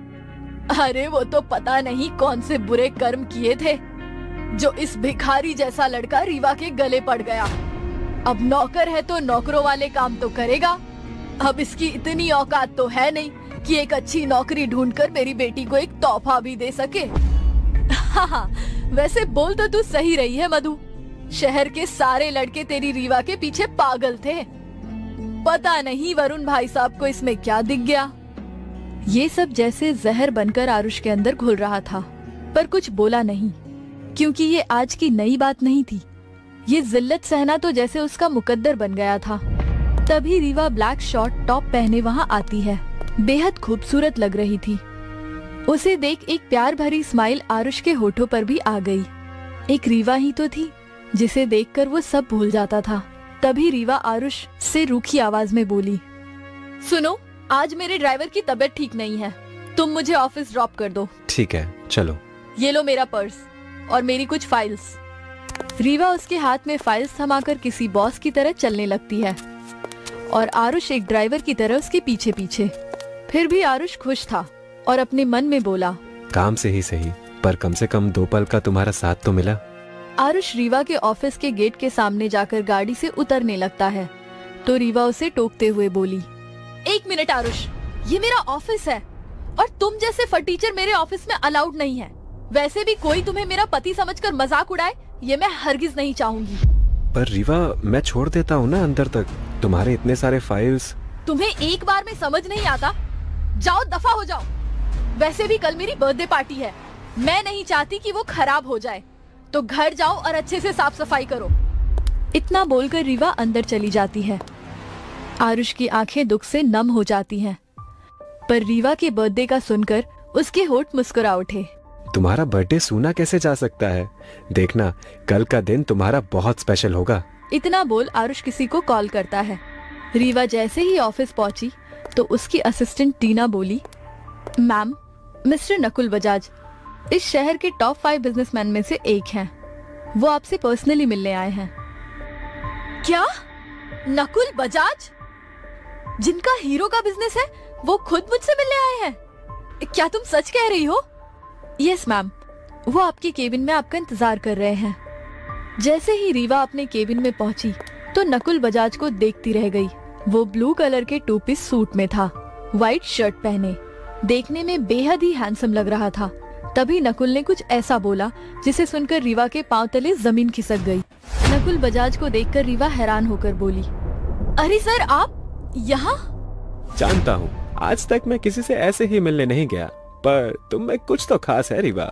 S5: अरे वो तो पता नहीं कौन से बुरे कर्म किए थे जो इस भिखारी जैसा लड़का रीवा के गले पड़ गया। अब नौकर है तो नौकरों वाले काम तो करेगा। अब इसकी इतनी औकात तो है नहीं कि एक अच्छी नौकरी ढूंढकर मेरी बेटी को एक तोहफा भी दे सके। हाँ, वैसे बोल तो तू सही रही है मधु, शहर के सारे लड़के तेरी रीवा के पीछे पागल थे। पता नहीं वरुण भाई साहब को इसमें क्या दिख गया। ये सब जैसे जहर बनकर आरुष के अंदर घुल रहा था, पर कुछ बोला नहीं, क्योंकि ये आज की नई बात नहीं थी। ये जिल्लत सहना तो जैसे उसका मुकद्दर बन गया था। तभी रीवा ब्लैक शॉर्ट टॉप पहने वहाँ आती है। बेहद खूबसूरत लग रही थी। उसे देख एक प्यार भरी स्माइल आरुष के होठों पर भी आ गई। एक रीवा ही तो थी जिसे देखकर वो सब भूल जाता था। तभी रीवा आरुष से रूखी आवाज में बोली, सुनो, आज मेरे ड्राइवर की तबीयत ठीक नहीं है, तुम मुझे ऑफिस ड्रॉप कर दो।
S6: ठीक है, चलो।
S5: ये लो मेरा पर्स और मेरी कुछ फाइल्स। रीवा उसके हाथ में फाइल्स थमाकर किसी बॉस की तरह चलने लगती है और आरुष एक ड्राइवर की तरह उसके पीछे पीछे। फिर भी आरुष खुश था और अपने मन में बोला,
S6: काम से ही सही, पर कम से कम 2 पल का तुम्हारा साथ तो मिला।
S5: आरुष रीवा के ऑफिस के गेट के सामने जाकर गाड़ी से उतरने लगता है तो रीवा उसे टोकते हुए बोली, 1 मिनट आरुष, ये मेरा ऑफिस है और तुम जैसे फटीचर मेरे ऑफिस में अलाउड नहीं है। वैसे भी कोई तुम्हें मेरा पति समझकर मजाक उड़ाए, ये मैं हरगिज नहीं चाहूंगी।
S6: पर रीवा, मैं छोड़ देता हूँ ना अंदर तक, तुम्हारे इतने सारे फाइल्स।
S5: तुम्हें एक बार में समझ नहीं आता? जाओ, दफा हो जाओ। वैसे भी कल मेरी बर्थडे पार्टी है, मैं नहीं चाहती कि वो खराब हो जाए, तो घर जाओ और अच्छे से साफ सफाई करो। इतना बोलकर रीवा अंदर चली जाती है। आरुष की आंखें दुख से नम हो जाती हैं, पर रीवा के बर्थडे का सुनकर उसके होठ मुस्कुरा उठे।
S6: तुम्हारा बर्थडे सूना कैसे जा सकता है? देखना, कल का दिन तुम्हारा बहुत स्पेशल होगा।
S5: इतना बोल आरुष किसी को कॉल करता है। रीवा जैसे ही ऑफिस पहुंची तो उसकी असिस्टेंट टीना बोली, मैम, मिस्टर नकुल बजाज इस शहर के टॉप 5 बिजनेसमैन में से एक हैं। वो आपसे पर्सनली मिलने आए हैं। क्या? नकुल बजाज, जिनका हीरो का बिजनेस है, वो खुद मुझसे मिलने आए हैं? क्या तुम सच कह रही हो? यस मैम, वो आपके केबिन में आपका इंतजार कर रहे हैं। जैसे ही रीवा अपने केबिन में पहुंची तो नकुल बजाज को देखती रह गई। वो ब्लू कलर के 2 पीस सूट में था, व्हाइट शर्ट पहने, देखने में बेहद ही हैंडसम लग रहा था। तभी नकुल ने कुछ ऐसा बोला जिसे सुनकर रीवा के पांव तले जमीन खिसक गई। नकुल बजाज को देखकर रीवा हैरान होकर बोली, अरे सर, आप यहाँ?
S6: जानता हूँ, आज तक मैं किसी से ऐसे ही मिलने नहीं गया, पर तुम में कुछ तो खास है रीवा।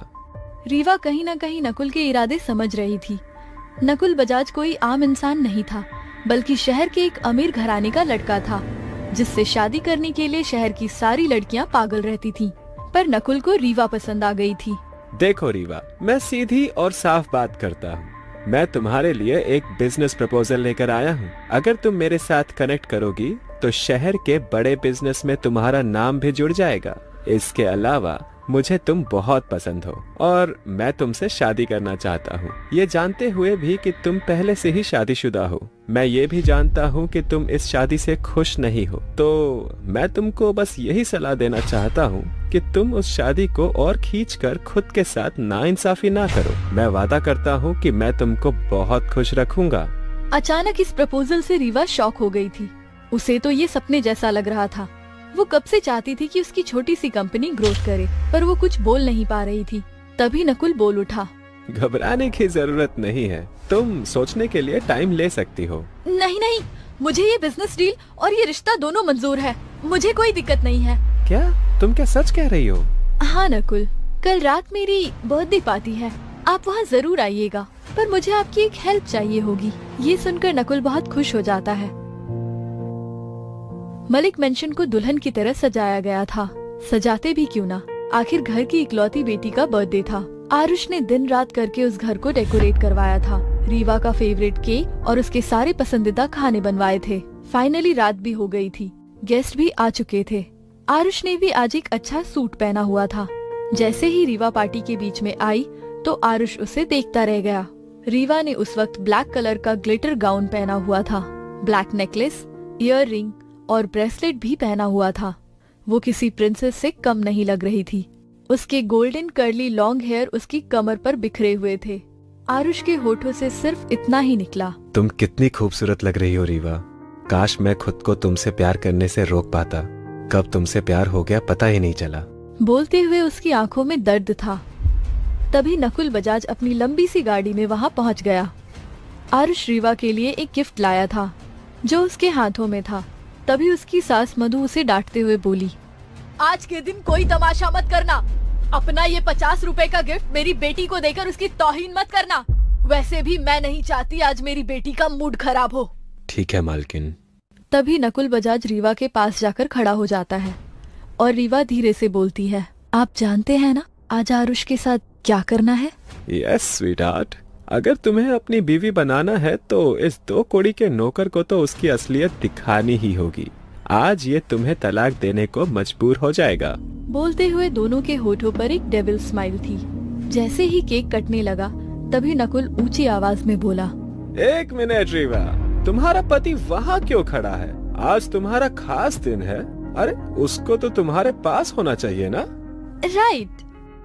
S5: रीवा कहीं न कहीं नकुल के इरादे समझ रही थी। नकुल बजाज कोई आम इंसान नहीं था, बल्कि शहर के एक अमीर घराने का लड़का था, जिससे शादी करने के लिए शहर की सारी लड़कियां पागल रहती थीं। पर नकुल को रीवा पसंद आ गई थी।
S6: देखो रीवा, मैं सीधी और साफ बात करता हूँ। मैं तुम्हारे लिए एक बिजनेस प्रपोजल लेकर आया हूँ। अगर तुम मेरे साथ कनेक्ट करोगी तो शहर के बड़े बिजनेस में तुम्हारा नाम भी जुड़ जाएगा। इसके अलावा मुझे तुम बहुत पसंद हो और मैं तुमसे शादी करना चाहता हूँ, ये जानते हुए भी कि तुम पहले से ही शादीशुदा हो। मैं ये भी जानता हूँ कि तुम इस शादी से खुश नहीं हो, तो मैं तुमको बस यही सलाह देना चाहता हूँ कि तुम उस शादी को और खींचकर खुद के साथ नाइंसाफी ना करो। मैं वादा करता हूँ कि मैं तुमको बहुत खुश रखूंगा।
S5: अचानक इस प्रपोजल से रीवा शॉक हो गई थी। उसे तो ये सपने जैसा लग रहा था। वो कब से चाहती थी कि उसकी छोटी सी कंपनी ग्रोथ करे, पर वो कुछ बोल नहीं पा रही थी। तभी नकुल बोल उठा,
S6: घबराने की जरूरत नहीं है, तुम सोचने के लिए टाइम ले सकती हो।
S5: नहीं नहीं, मुझे ये बिजनेस डील और ये रिश्ता दोनों मंजूर है, मुझे कोई दिक्कत नहीं है।
S6: क्या तुम क्या सच कह रही हो?
S5: हाँ नकुल, कल रात मेरी बर्थडे पार्टी है, आप वहाँ जरूर आइएगा, पर मुझे आपकी एक हेल्प चाहिए होगी। ये सुनकर नकुल बहुत खुश हो जाता है। मलिक मेंशन को दुल्हन की तरह सजाया गया था। सजाते भी क्यों ना, आखिर घर की इकलौती बेटी का बर्थडे था। आरुष ने दिन रात करके उस घर को डेकोरेट करवाया था। रीवा का फेवरेट केक और उसके सारे पसंदीदा खाने बनवाए थे। फाइनली रात भी हो गई थी, गेस्ट भी आ चुके थे। आरुष ने भी आज एक अच्छा सूट पहना हुआ था। जैसे ही रीवा पार्टी के बीच में आई तो आरुष उसे देखता रह गया। रीवा ने उस वक्त ब्लैक कलर का ग्लिटर गाउन पहना हुआ था। ब्लैक नेकलेस, ईयर रिंग और ब्रेसलेट भी पहना हुआ था। वो किसी प्रिंसेस से कम नहीं लग रही थी। उसके गोल्डन कर्ली लॉन्ग हेयर उसकी कमर पर बिखरे हुए थे। आरुष के होठों से सिर्फ इतना ही निकला,
S6: तुम कितनी खूबसूरत लग रही हो रीवा। काश मैं खुद को तुमसे प्यार करने से रोक पाता। कब तुमसे प्यार हो गया पता ही नहीं चला।
S5: बोलते हुए उसकी आंखों में दर्द था। तभी नकुल बजाज अपनी लंबी सी गाड़ी में वहाँ पहुँच गया। आरुष रीवा के लिए एक गिफ्ट लाया था जो उसके हाथों में था। तभी उसकी सास मधु उसे डांटते हुए बोली, आज के दिन कोई तमाशा मत करना। अपना ये 50 रुपए का गिफ्ट मेरी बेटी को देकर उसकी तौहीन मत करना। वैसे भी मैं नहीं चाहती आज मेरी बेटी का मूड खराब हो।
S6: ठीक है मालकिन।
S5: तभी नकुल बजाज रीवा के पास जाकर खड़ा हो जाता है और रीवा धीरे से बोलती है, आप जानते हैं ना आज आरुष के साथ क्या करना है?
S6: यस स्वीटहार्ट, अगर तुम्हें अपनी बीवी बनाना है तो इस 2 कौड़ी के नौकर को तो उसकी असलियत दिखानी ही होगी। आज ये तुम्हें तलाक देने को मजबूर हो जाएगा।
S5: बोलते हुए दोनों के होठों पर एक डेविल स्माइल थी। जैसे ही केक कटने लगा तभी नकुल ऊंची आवाज में बोला,
S6: 1 मिनट रीवा, तुम्हारा पति वहाँ क्यों खड़ा है? आज तुम्हारा खास दिन है। अरे उसको तो तुम्हारे पास होना चाहिए ना।
S5: राइट।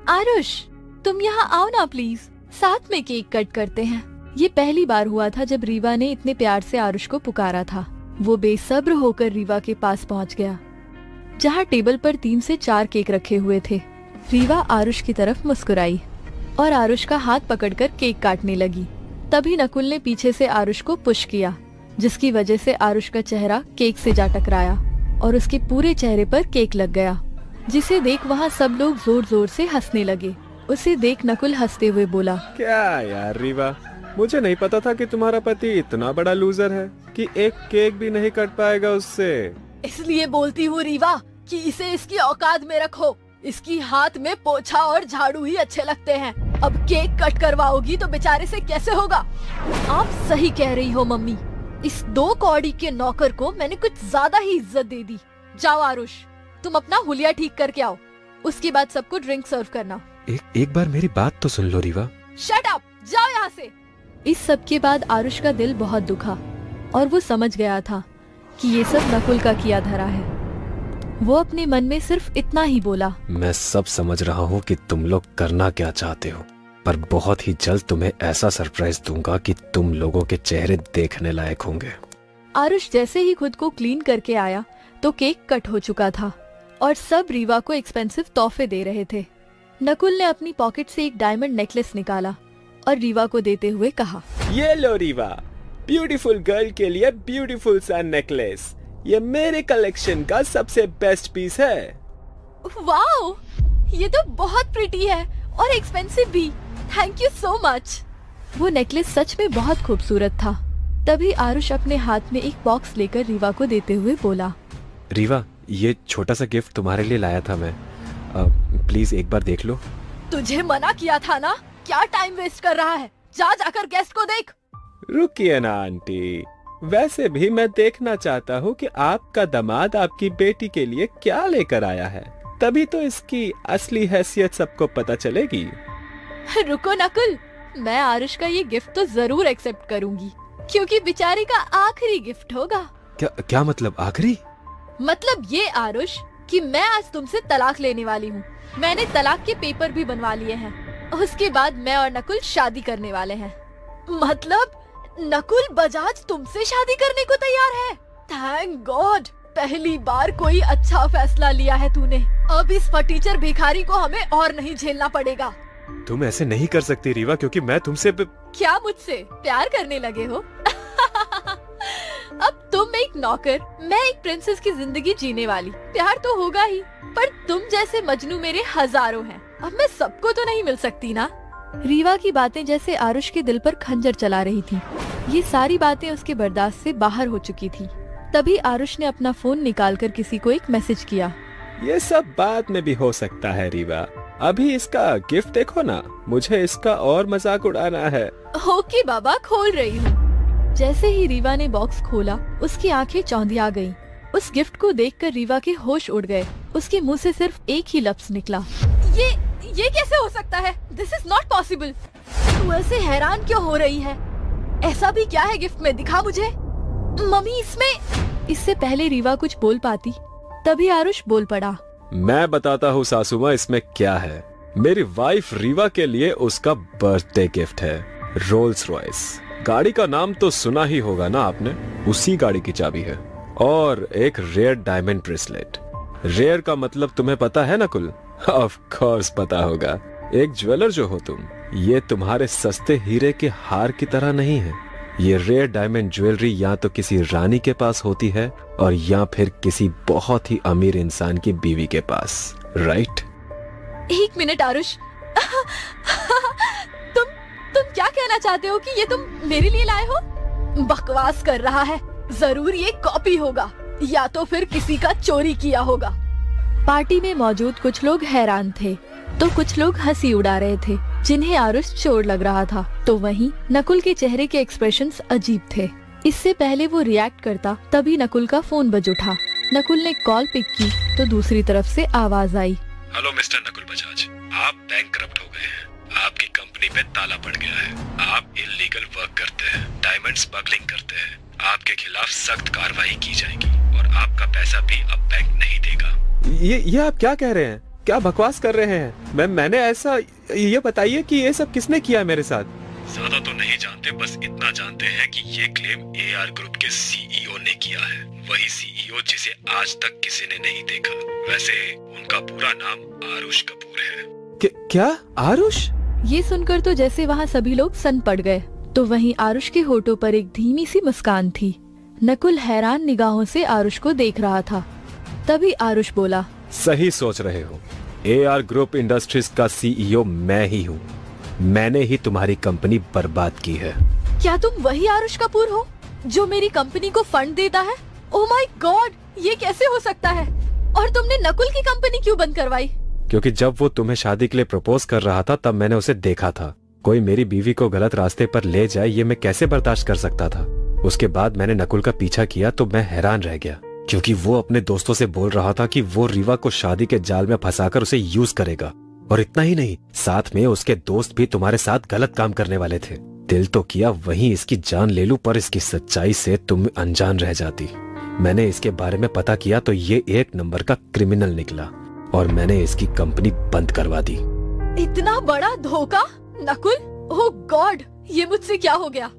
S5: आरुष तुम यहाँ आओ ना प्लीज, साथ में केक कट करते हैं। ये पहली बार हुआ था जब रीवा ने इतने प्यार से आरुष को पुकारा था। वो बेसब्र होकर रीवा के पास पहुँच गया जहाँ टेबल पर 3 से 4 केक रखे हुए थे। रीवा आरुष की तरफ मुस्कुराई और आरुष का हाथ पकड़कर केक काटने लगी। तभी नकुल ने पीछे से आरुष को पुश किया, जिसकी वजह से आरुष का चेहरा केक से जा टकराया और उसके पूरे चेहरे पर केक लग गया, जिसे देख वहाँ सब लोग जोर जोर से हंसने लगे। उसे देख नकुल हंसते हुए बोला, क्या
S6: यार रीवा, मुझे नहीं पता था कि तुम्हारा पति इतना बड़ा लूजर है कि एक केक भी नहीं कट पाएगा उससे।
S5: इसलिए बोलती हूँ रीवा कि इसे इसकी औकात में रखो। इसकी हाथ में पोछा और झाड़ू ही अच्छे लगते हैं। अब केक कट करवाओगी तो बेचारे से कैसे होगा? आप सही कह रही हो मम्मी, इस 2 कौड़ी के नौकर को मैंने कुछ ज्यादा ही इज्जत दे दी। जाओ आरुष, तुम अपना हुलिया ठीक करके आओ, उसके बाद सबको ड्रिंक सर्व करना।
S6: एक बार मेरी बात तो सुन लो रीवा।
S5: शट अप, जाओ यहाँ से। इस सब के बाद आरुष का दिल बहुत दुखा और वो समझ गया था कि ये सब नकुल का किया धरा है। वो अपने मन में सिर्फ इतना ही बोला,
S6: मैं सब समझ रहा हूँ कि तुम लोग करना क्या चाहते हो, पर बहुत ही जल्द तुम्हें ऐसा सरप्राइज दूंगा कि तुम लोगों के चेहरे देखने लायक होंगे।
S5: आरुष जैसे ही खुद को क्लीन करके आया तो केक कट हो चुका था और सब रीवा को एक्सपेंसिव तोहफे दे रहे थे। नकुल ने अपनी पॉकेट से एक डायमंड नेकलेस निकाला और रीवा को देते हुए कहा, ये लो रीवा, ब्यूटीफुल गर्ल के लिए ब्यूटीफुल सा नेकलेस। ये मेरे कलेक्शन का सबसे बेस्ट पीस है। वाओ, ये तो बहुत प्रिटी है और एक्सपेंसिव भी। Thank you so much. वो नेकलेस सच में बहुत खूबसूरत था। तभी आरुष अपने हाथ में एक बॉक्स लेकर रीवा को देते हुए बोला,
S6: रीवा, ये छोटा सा गिफ्ट तुम्हारे लिए लाया था मैं, प्लीज एक बार देख लो।
S5: तुझे मना किया था ना, क्या टाइम वेस्ट कर रहा है? जा जाकर गेस्ट को देख।
S6: रुकिए ना आंटी, वैसे भी मैं देखना चाहता हूँ कि आपका दामाद आपकी बेटी के लिए क्या लेकर आया है। तभी तो इसकी असली हैसियत सबको पता चलेगी।
S5: रुको नकुल, मैं आरुष का ये गिफ्ट तो जरूर एक्सेप्ट करूंगी, क्योंकि बेचारी का आखिरी गिफ्ट होगा।
S6: क्या मतलब आखिरी?
S5: मतलब ये आरुष कि मैं आज तुमसे तलाक लेने वाली हूँ। मैंने तलाक के पेपर भी बनवा लिए हैं। उसके बाद मैं और नकुल शादी करने वाले हैं। मतलब नकुल बजाज तुमसे शादी करने को तैयार है? थैंक गॉड, पहली बार कोई अच्छा फैसला लिया है तूने। अब इस फटीचर भिखारी को हमें और नहीं झेलना पड़ेगा।
S6: तुम ऐसे नहीं कर सकती रीवा, क्योंकि मैं तुमसे
S5: क्या मुझसे प्यार करने लगे हो? अब तुम एक नौकर, मैं एक प्रिंसेस की जिंदगी जीने वाली। प्यार तो होगा ही, पर तुम जैसे मजनू मेरे हजारों हैं। अब मैं सबको तो नहीं मिल सकती ना। रीवा की बातें जैसे आरुष के दिल पर खंजर चला रही थी। ये सारी बातें उसके बर्दाश्त से बाहर हो चुकी थी। तभी आरुष ने अपना फोन निकालकर किसी को एक मैसेज किया।
S6: ये सब बाद में भी हो सकता है रीवा, अभी इसका गिफ्ट देखो ना, मुझे इसका और मजाक उड़ाना है।
S5: ओके बाबा, खोल रही हूँ। जैसे ही रीवा ने बॉक्स खोला, उसकी आंखें चौंधिया गईं। उस गिफ्ट को देखकर रीवा के होश उड़ गए। उसके मुंह से सिर्फ एक ही लफ्ज निकला, ये कैसे हो सकता है? This is not possible. तू ऐसे हैरान क्यों हो रही है? ऐसा भी क्या है गिफ्ट में, दिखा मुझे। मम्मी इसमें। इससे पहले रीवा कुछ बोल पाती, तभी आरुष बोल पड़ा।
S6: मैं बताता हूँ सासू माँ, इसमें क्या है। मेरी वाइफ रीवा के लिए उसका बर्थडे गिफ्ट है, रोल्स रॉयस। गाड़ी का नाम तो सुना ही होगा ना आपने, उसी गाड़ी की चाबी है। और एक रेयर डायमंड ब्रेसलेट। रेयर का मतलब तुम्हें पता है नकुल? ऑफ कोर्स पता होगा। एक ज्वेलर जो हो तुम, ये तुम्हारे सस्ते हीरे के हार की तरह नहीं है। ये रेयर डायमंड ज्वेलरी या तो किसी रानी के पास होती है और या फिर किसी बहुत ही अमीर इंसान की बीवी के पास, राइट?
S5: एक मिनट आरुष, तुम क्या कहना चाहते हो कि ये तुम मेरे लिए लाए हो? बकवास कर रहा है, जरूर ये कॉपी होगा या तो फिर किसी का चोरी किया होगा। पार्टी में मौजूद कुछ लोग हैरान थे तो कुछ लोग हंसी उड़ा रहे थे, जिन्हें आरुष चोर लग रहा था। तो वहीं नकुल के चेहरे के एक्सप्रेशंस अजीब थे। इससे पहले वो रिएक्ट करता, तभी नकुल का फोन बज उठा। नकुल ने कॉल पिक की तो दूसरी तरफ से आवाज आई।
S6: हेलो मिस्टर नकुल बजाज, आप बैंकक्रप्ट हो गए हैं। आपकी कंपनी पे ताला पड़ गया है। आप इल्लीगल वर्क करते हैं, डायमंड स्मगलिंग करते हैं। आपके खिलाफ सख्त कार्रवाई की जाएगी और आपका पैसा भी अब बैंक नहीं देगा। ये आप क्या कह रहे हैं? क्या बकवास कर रहे हैं? मैंने ऐसा, ये बताइए कि ये सब किसने किया मेरे साथ? ज्यादा तो नहीं जानते, बस इतना जानते हैं कि ये क्लेम AR ग्रुप के CEO ने किया है। वही CEO जिसे आज तक किसी ने नहीं देखा। वैसे उनका पूरा नाम आरुष कपूर है। क्या आरुष?
S5: ये सुनकर तो जैसे वहाँ सभी लोग सन पड़ गए। तो वहीं आरुष के होठों पर एक धीमी सी मुस्कान थी। नकुल हैरान निगाहों से आरुष को देख रहा था। तभी आरुष बोला,
S6: सही सोच रहे हो। AR ग्रुप इंडस्ट्रीज का CEO मैं ही हूँ। मैंने ही तुम्हारी कंपनी बर्बाद की है।
S5: क्या तुम वही आरुष कपूर हो जो मेरी कंपनी को फंड देता है? ओह माय गॉड, ये कैसे हो सकता है? और तुमने नकुल की कंपनी क्यों बंद करवाई?
S6: क्योंकि जब वो तुम्हें शादी के लिए प्रपोज कर रहा था तब मैंने उसे देखा था। कोई मेरी बीवी को गलत रास्ते पर ले जाए ये मैं कैसे बर्दाश्त कर सकता था। उसके बाद मैंने नकुल का पीछा किया तो मैं हैरान रह गया, क्योंकि वो अपने दोस्तों से बोल रहा था कि वो रीवा को शादी के जाल में फंसाकर उसे यूज करेगा। और इतना ही नहीं, साथ में उसके दोस्त भी तुम्हारे साथ गलत काम करने वाले थे। दिल तो किया वहीं इसकी जान ले लूं, पर इसकी सच्चाई से तुम अनजान रह जाती। मैंने इसके बारे में पता किया तो ये एक नंबर का क्रिमिनल निकला और मैंने इसकी कंपनी बंद करवा दी।
S5: इतना बड़ा धोखा नकुल! ओह गॉड, ये मुझसे क्या हो गया?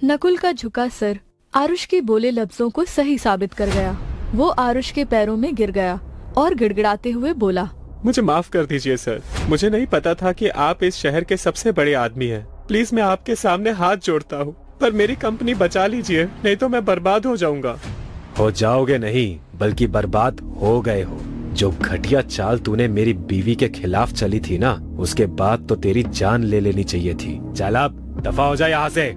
S5: नकुल का झुका सर आरुष के बोले लफ्जों को सही साबित कर गया। वो आरुष के पैरों में गिर गया और गिड़गिड़ाते हुए बोला,
S6: मुझे माफ कर दीजिए सर, मुझे नहीं पता था कि आप इस शहर के सबसे बड़े आदमी हैं। प्लीज मैं आपके सामने हाथ जोड़ता हूँ, पर मेरी कंपनी बचा लीजिए, नहीं तो मैं बर्बाद हो जाऊंगा। हो जाओगे नहीं, बल्कि बर्बाद हो गए हो। जो घटिया चाल तूने मेरी बीवी के खिलाफ चली थी ना, उसके बाद तो तेरी जान ले लेनी चाहिए थी। चल अब दफा हो जा यहाँ से।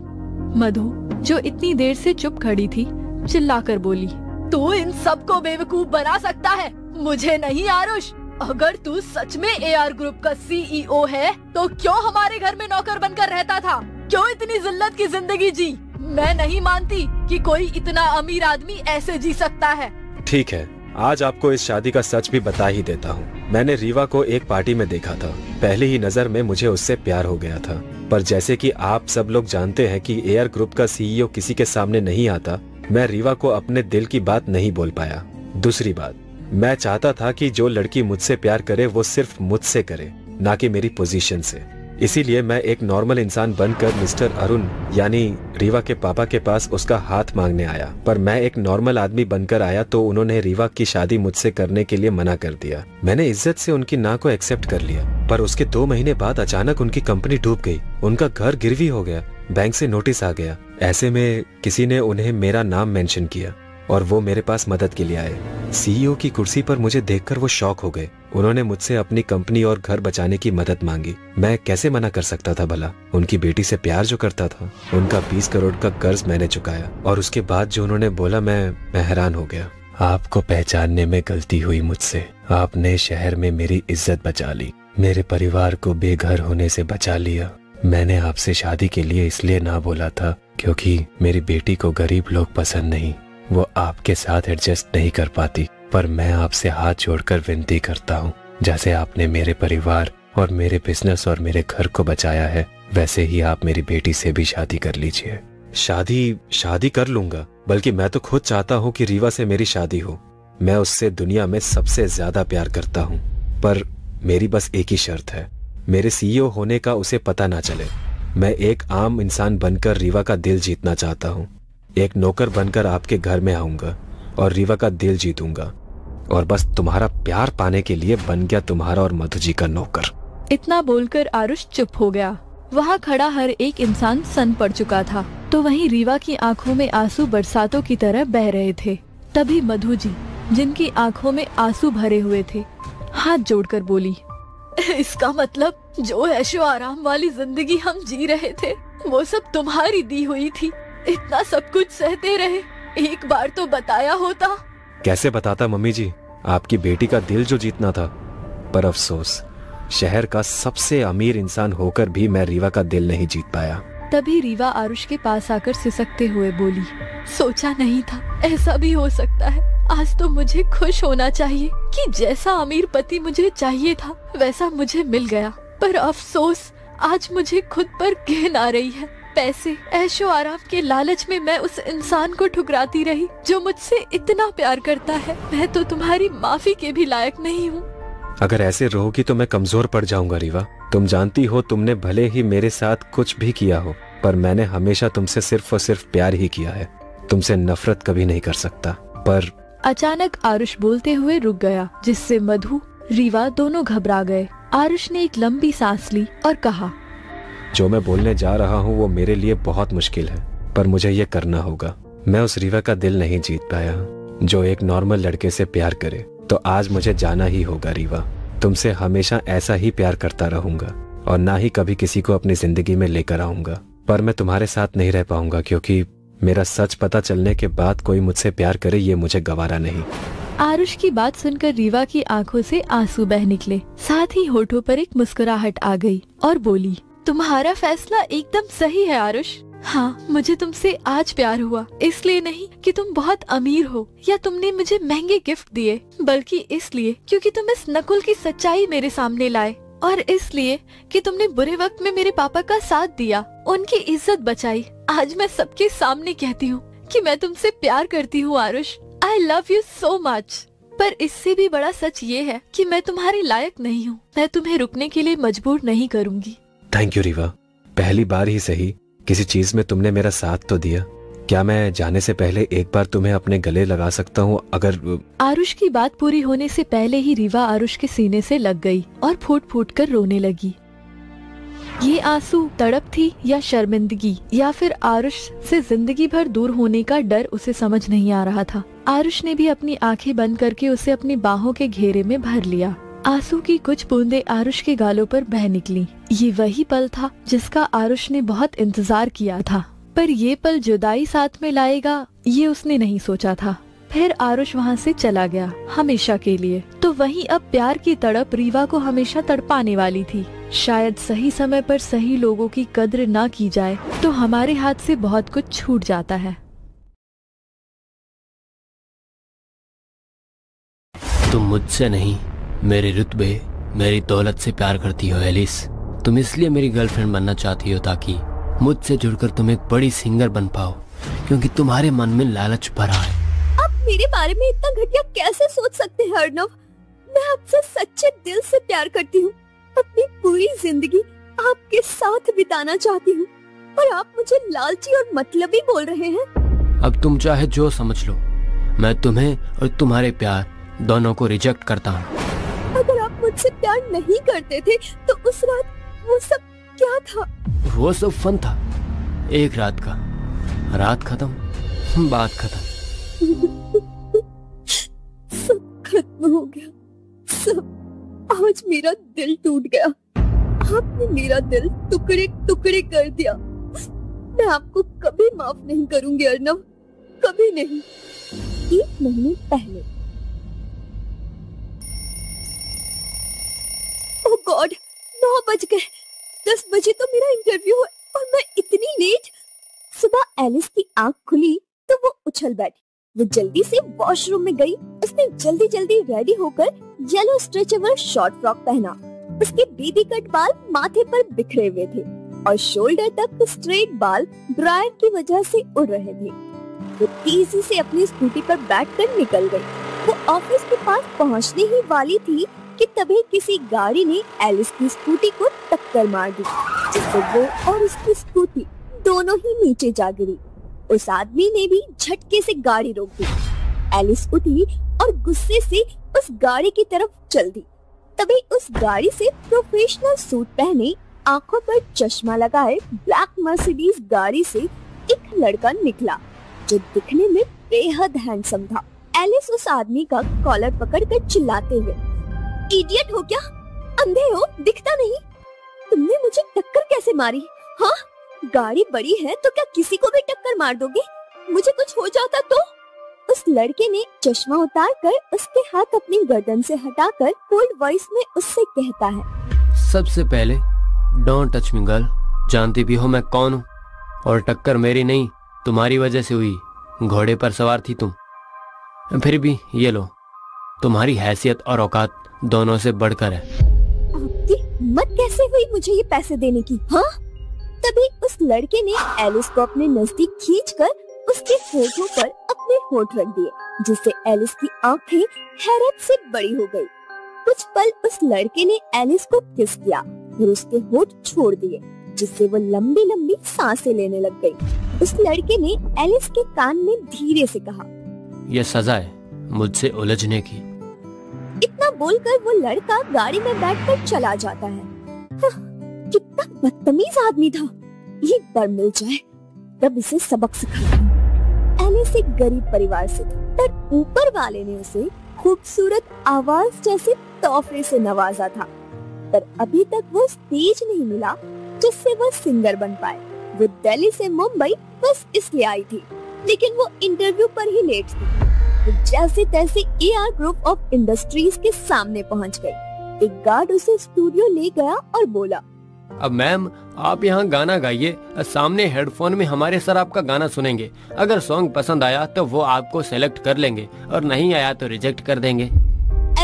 S5: मधु, जो इतनी देर से चुप खड़ी थी, चिल्लाकर बोली, तू इन सबको बेवकूफ बना सकता है, मुझे नहीं आरुष। अगर तू सच में AR ग्रुप का CEO है तो क्यों हमारे घर में नौकर बनकर रहता था? क्यों इतनी जिल्लत की जिंदगी जी? मैं नहीं मानती कि कोई इतना अमीर आदमी ऐसे जी सकता है।
S6: ठीक है, आज आपको इस शादी का सच भी बता ही देता हूँ। मैंने रीवा को एक पार्टी में देखा था। पहली ही नजर में मुझे उससे प्यार हो गया था। पर जैसे कि आप सब लोग जानते हैं कि एयर ग्रुप का सीईओ किसी के सामने नहीं आता, मैं रीवा को अपने दिल की बात नहीं बोल पाया। दूसरी बात, मैं चाहता था कि जो लड़की मुझसे प्यार करे वो सिर्फ मुझसे करे, ना कि मेरी पोजीशन से। इसीलिए मैं एक नॉर्मल इंसान बनकर मिस्टर अरुण यानी रीवा के पापा के पास उसका हाथ मांगने आया। पर मैं एक नॉर्मल आदमी बनकर आया तो उन्होंने रीवा की शादी मुझसे करने के लिए मना कर दिया। मैंने इज्जत से उनकी ना को एक्सेप्ट कर लिया, पर उसके 2 महीने बाद अचानक उनकी कंपनी डूब गई। उनका घर गिरवी हो गया, बैंक से नोटिस आ गया। ऐसे में किसी ने उन्हें मेरा नाम मेंशन किया और वो मेरे पास मदद के लिए आए। सीईओ की कुर्सी पर मुझे देखकर वो शॉक हो गए। उन्होंने मुझसे अपनी कंपनी और घर बचाने की मदद मांगी। मैं कैसे मना कर सकता था भला? उनकी बेटी से प्यार जो करता था, उनका 20 करोड़ का कर्ज मैंने चुकाया, और उसके बाद जो उन्होंने बोला मैं हैरान हो गया। आपको पहचानने में गलती हुई मुझसे। आपने शहर में मेरी इज्जत बचा ली, मेरे परिवार को बेघर होने से बचा लिया। मैंने आपसे शादी के लिए इसलिए ना बोला था क्योंकि मेरी बेटी को गरीब लोग पसंद नहीं, वो आपके साथ एडजस्ट नहीं कर पाती। पर मैं आपसे हाथ जोड़कर विनती करता हूँ, जैसे आपने मेरे परिवार और मेरे बिजनेस और मेरे घर को बचाया है, वैसे ही आप मेरी बेटी से भी शादी कर लीजिए। शादी कर लूंगा, बल्कि मैं तो खुद चाहता हूँ कि रीवा से मेरी शादी हो। मैं उससे दुनिया में सबसे ज्यादा प्यार करता हूँ। पर मेरी बस एक ही शर्त है, मेरे सीईओ होने का उसे पता ना चले। मैं एक आम इंसान बनकर रीवा का दिल जीतना चाहता हूँ। एक नौकर बनकर आपके घर में आऊंगा और रीवा का दिल जीतूंगा, और बस तुम्हारा प्यार पाने के लिए बन गया तुम्हारा और मधु जी का नौकर।
S5: इतना बोलकर आरुष चुप हो गया। वहाँ खड़ा हर एक इंसान सन पड़ चुका था, तो वहीं रीवा की आंखों में आंसू बरसातों की तरह बह रहे थे। तभी मधु जी, जिनकी आंखों में आंसू भरे हुए थे, हाथ जोड़कर बोली, इसका मतलब जो ऐशो आराम वाली जिंदगी हम जी रहे थे वो सब तुम्हारी दी हुई थी। इतना सब कुछ सहते रहे, एक बार तो बताया होता।
S6: कैसे बताता मम्मी जी, आपकी बेटी का दिल जो जीतना था। पर अफसोस, शहर का सबसे अमीर इंसान होकर भी मैं रीवा का दिल नहीं जीत पाया।
S5: तभी रीवा आरुष के पास आकर सिसकते हुए बोली, सोचा नहीं था ऐसा भी हो सकता है। आज तो मुझे खुश होना चाहिए कि जैसा अमीर पति मुझे चाहिए था वैसा मुझे मिल गया। पर अफसोस, आज मुझे खुद पर घिन आ रही है। पैसे, ऐशो आराम के लालच में मैं उस इंसान को ठुकराती रही जो मुझसे इतना प्यार करता है। मैं तो तुम्हारी माफी के भी लायक नहीं हूँ।
S6: अगर ऐसे रहोगी तो मैं कमजोर पड़ जाऊंगा रीवा। तुम जानती हो, तुमने भले ही मेरे साथ कुछ भी किया हो, पर मैंने हमेशा तुमसे सिर्फ और सिर्फ प्यार ही किया है। तुमसे नफरत कभी नहीं कर सकता। पर
S5: अचानक आरुष बोलते हुए रुक गया, जिससे मधु, रीवा दोनों घबरा गए। आरुष ने एक लंबी सांस ली और कहा,
S6: जो मैं बोलने जा रहा हूँ वो मेरे लिए बहुत मुश्किल है, पर मुझे ये करना होगा। मैं उस रीवा का दिल नहीं जीत पाया जो एक नॉर्मल लड़के से प्यार करे, तो आज मुझे जाना ही होगा रीवा। तुमसे हमेशा ऐसा ही प्यार करता रहूंगा और ना ही कभी किसी को अपनी जिंदगी में लेकर आऊंगा। पर मैं तुम्हारे साथ नहीं रह पाऊंगा क्योंकि मेरा सच पता चलने के बाद कोई मुझसे प्यार करे ये मुझे गवारा नहीं।
S5: आरुष की बात सुनकर रीवा की आंखों से आंसू बह निकले, साथ ही होठों पर एक मुस्कुराहट आ गई और बोली, तुम्हारा फैसला एकदम सही है आरुष। हाँ, मुझे तुमसे आज प्यार हुआ, इसलिए नहीं कि तुम बहुत अमीर हो या तुमने मुझे महंगे गिफ्ट दिए, बल्कि इसलिए क्योंकि तुम इस नकुल की सच्चाई मेरे सामने लाए, और इसलिए कि तुमने बुरे वक्त में मेरे पापा का साथ दिया, उनकी इज्जत बचाई। आज मैं सबके सामने कहती हूँ कि मैं तुमसे प्यार करती हूँ आरुष। आई लव यू सो मच। पर इससे भी बड़ा सच ये है कि मैं तुम्हारे लायक नहीं हूँ। मैं तुम्हें रुकने के लिए मजबूर नहीं करूँगी।
S6: थैंक यू रीवा, पहली बार ही सही किसी चीज में तुमने मेरा साथ तो दिया। क्या मैं जाने से पहले एक बार तुम्हें अपने गले लगा सकता हूँ? अगर
S5: आरुष की बात पूरी होने से पहले ही रीवा आरुष के सीने से लग गई और फूट फूट कर रोने लगी। ये आंसू तड़प थी या शर्मिंदगी या फिर आरुष से जिंदगी भर दूर होने का डर, उसे समझ नहीं आ रहा था। आरुष ने भी अपनी आंखें बंद करके उसे अपनी बाहों के घेरे में भर लिया। आंसू की कुछ बूंदें आरुष के गालों पर बह निकली। ये वही पल था जिसका आरुष ने बहुत इंतजार किया था, पर ये पल जुदाई साथ में लाएगा ये उसने नहीं सोचा था। फिर आरुष वहाँ से चला गया हमेशा के लिए। तो वहीं अब प्यार की तड़प रीवा को हमेशा तड़पाने वाली थी। शायद सही समय पर सही लोगों की कद्र ना की जाए तो हमारे हाथ से बहुत कुछ छूट जाता है।
S7: तुम मुझसे नहीं मेरे रुतबे, मेरी दौलत से प्यार करती हो एलिस। तुम इसलिए मेरी गर्लफ्रेंड बनना चाहती हो ताकि मुझसे जुड़कर तुम एक बड़ी सिंगर बन पाओ, क्योंकि तुम्हारे मन में लालच भरा है।
S3: आप मेरे बारे में इतना घटिया कैसे सोच सकते हैं अर्नव? मैं आपसे सच्चे दिल से प्यार करती हूँ। अपनी पूरी जिंदगी आपके साथ बिताना चाहती हूँ और आप मुझे लालची और मतलबी बोल रहे हैं।
S7: अब तुम चाहे जो समझ लो, मैं तुम्हें और तुम्हारे प्यार दोनों को रिजेक्ट करता हूँ।
S3: अगर आप मुझसे प्यार नहीं करते थे तो उस रात वो सब क्या था?
S7: वो सब फन था, एक रात का। रात खत्म, बात खत्म।
S3: सब खत्म हो गया, सब। आज मेरा दिल टूट गया। आपने मेरा दिल टुकड़े टुकड़े कर दिया। मैं आपको कभी माफ नहीं करूंगी अर्नव, कभी नहीं। 1 महीने पहले। ओह गॉड, 9 बज गए। 10 बजे तो मेरा इंटरव्यू है और मैं इतनी लेट। सुबह एलिस की आंख खुली तो वो उछल बैठी। वो जल्दी से वॉशरूम में गई। उसने जल्दी जल्दी रेडी होकर येलो स्ट्रेचेबल शॉर्ट फ्रॉक पहना। उसके बेबी कट बाल माथे पर बिखरे हुए थे और शोल्डर तक स्ट्रेट बाल ड्रायर की वजह से उड़ रहे थे। वो तेजी से अपनी स्कूटी पर बैठकर निकल गई। वो ऑफिस के पास पहुंचने ही वाली थी कि तभी किसी गाड़ी ने एलिस की स्कूटी को टक्कर मार दी, जिससे वो और उसकी स्कूटी दोनों ही नीचे जा गिरी। उस आदमी ने भी झटके से गाड़ी रोक दी। एलिस उठी और गुस्से से उस गाड़ी की तरफ चल दी। तभी उस गाड़ी से प्रोफेशनल सूट पहने, आंखों पर चश्मा लगाए ब्लैक मर्सिडीज गाड़ी से एक लड़का निकला जो दिखने में बेहद हैंडसम था। एलिस उस आदमी का कॉलर पकड़कर चिल्लाते हुए, इडियट हो क्या? अंधे हो? दिखता नहीं? तुमने मुझे टक्कर कैसे मारी? हाँ, गाड़ी बड़ी है तो क्या किसी को भी टक्कर मार दोगे? मुझे कुछ हो जाता तो? उस लड़के ने चश्मा उतारकर उसके हाथ अपनी गर्दन से हटाकर कोल्ड वॉइस में उससे कहता है,
S7: सबसे पहले डोंट टच मी गर्ल। जानती भी हो मैं कौन हूँ, और टक्कर मेरी नहीं तुम्हारी वजह से हुई। घोड़े पर सवार थी तुम, फिर भी ये लो, तुम्हारी हैसियत और औकात दोनों से बढ़कर है।
S3: आपकी हिम्मत कैसे हुई मुझे ये पैसे देने की? हाँ? तभी उस लड़के ने एलिस को अपने नजदीक खींचकर उसके होठों पर अपने होठ रख दिए, जिससे एलिस की आंखें हैरत से बड़ी हो गई। कुछ पल उस लड़के ने एलिस को किस किया, फिर उसके होठ छोड़ दिए, जिससे वो लंबी लंबी सांसें लेने लग गई। उस लड़के ने एलिस के कान में धीरे से कहा,
S7: ये सजा है मुझसे उलझने की।
S3: इतना बोलकर वो लड़का गाड़ी में बैठकर चला जाता है। कितना बदतमीज आदमी था। एक बार मिल जाए तब इसे सबक सिखाऊंगी। एलिस एक गरीब परिवार से थी, पर ऊपर वाले ने उसे खूबसूरत आवाज जैसे तोहफे से नवाजा था। पर अभी तक वो स्टेज नहीं मिला जिससे वो सिंगर बन पाए। वो दिल्ली से मुंबई बस इसलिए आई थी, लेकिन वो इंटरव्यू पर ही लेट थी। वो जैसे तैसे AR ग्रुप ऑफ इंडस्ट्रीज के सामने पहुंच गई। एक गार्ड उसे स्टूडियो ले गया और बोला,
S7: अब मैम आप यहाँ गाना गाइए, सामने हेडफोन में हमारे सर आपका गाना सुनेंगे। अगर सॉन्ग पसंद आया तो वो आपको सेलेक्ट कर लेंगे, और नहीं आया तो रिजेक्ट कर देंगे।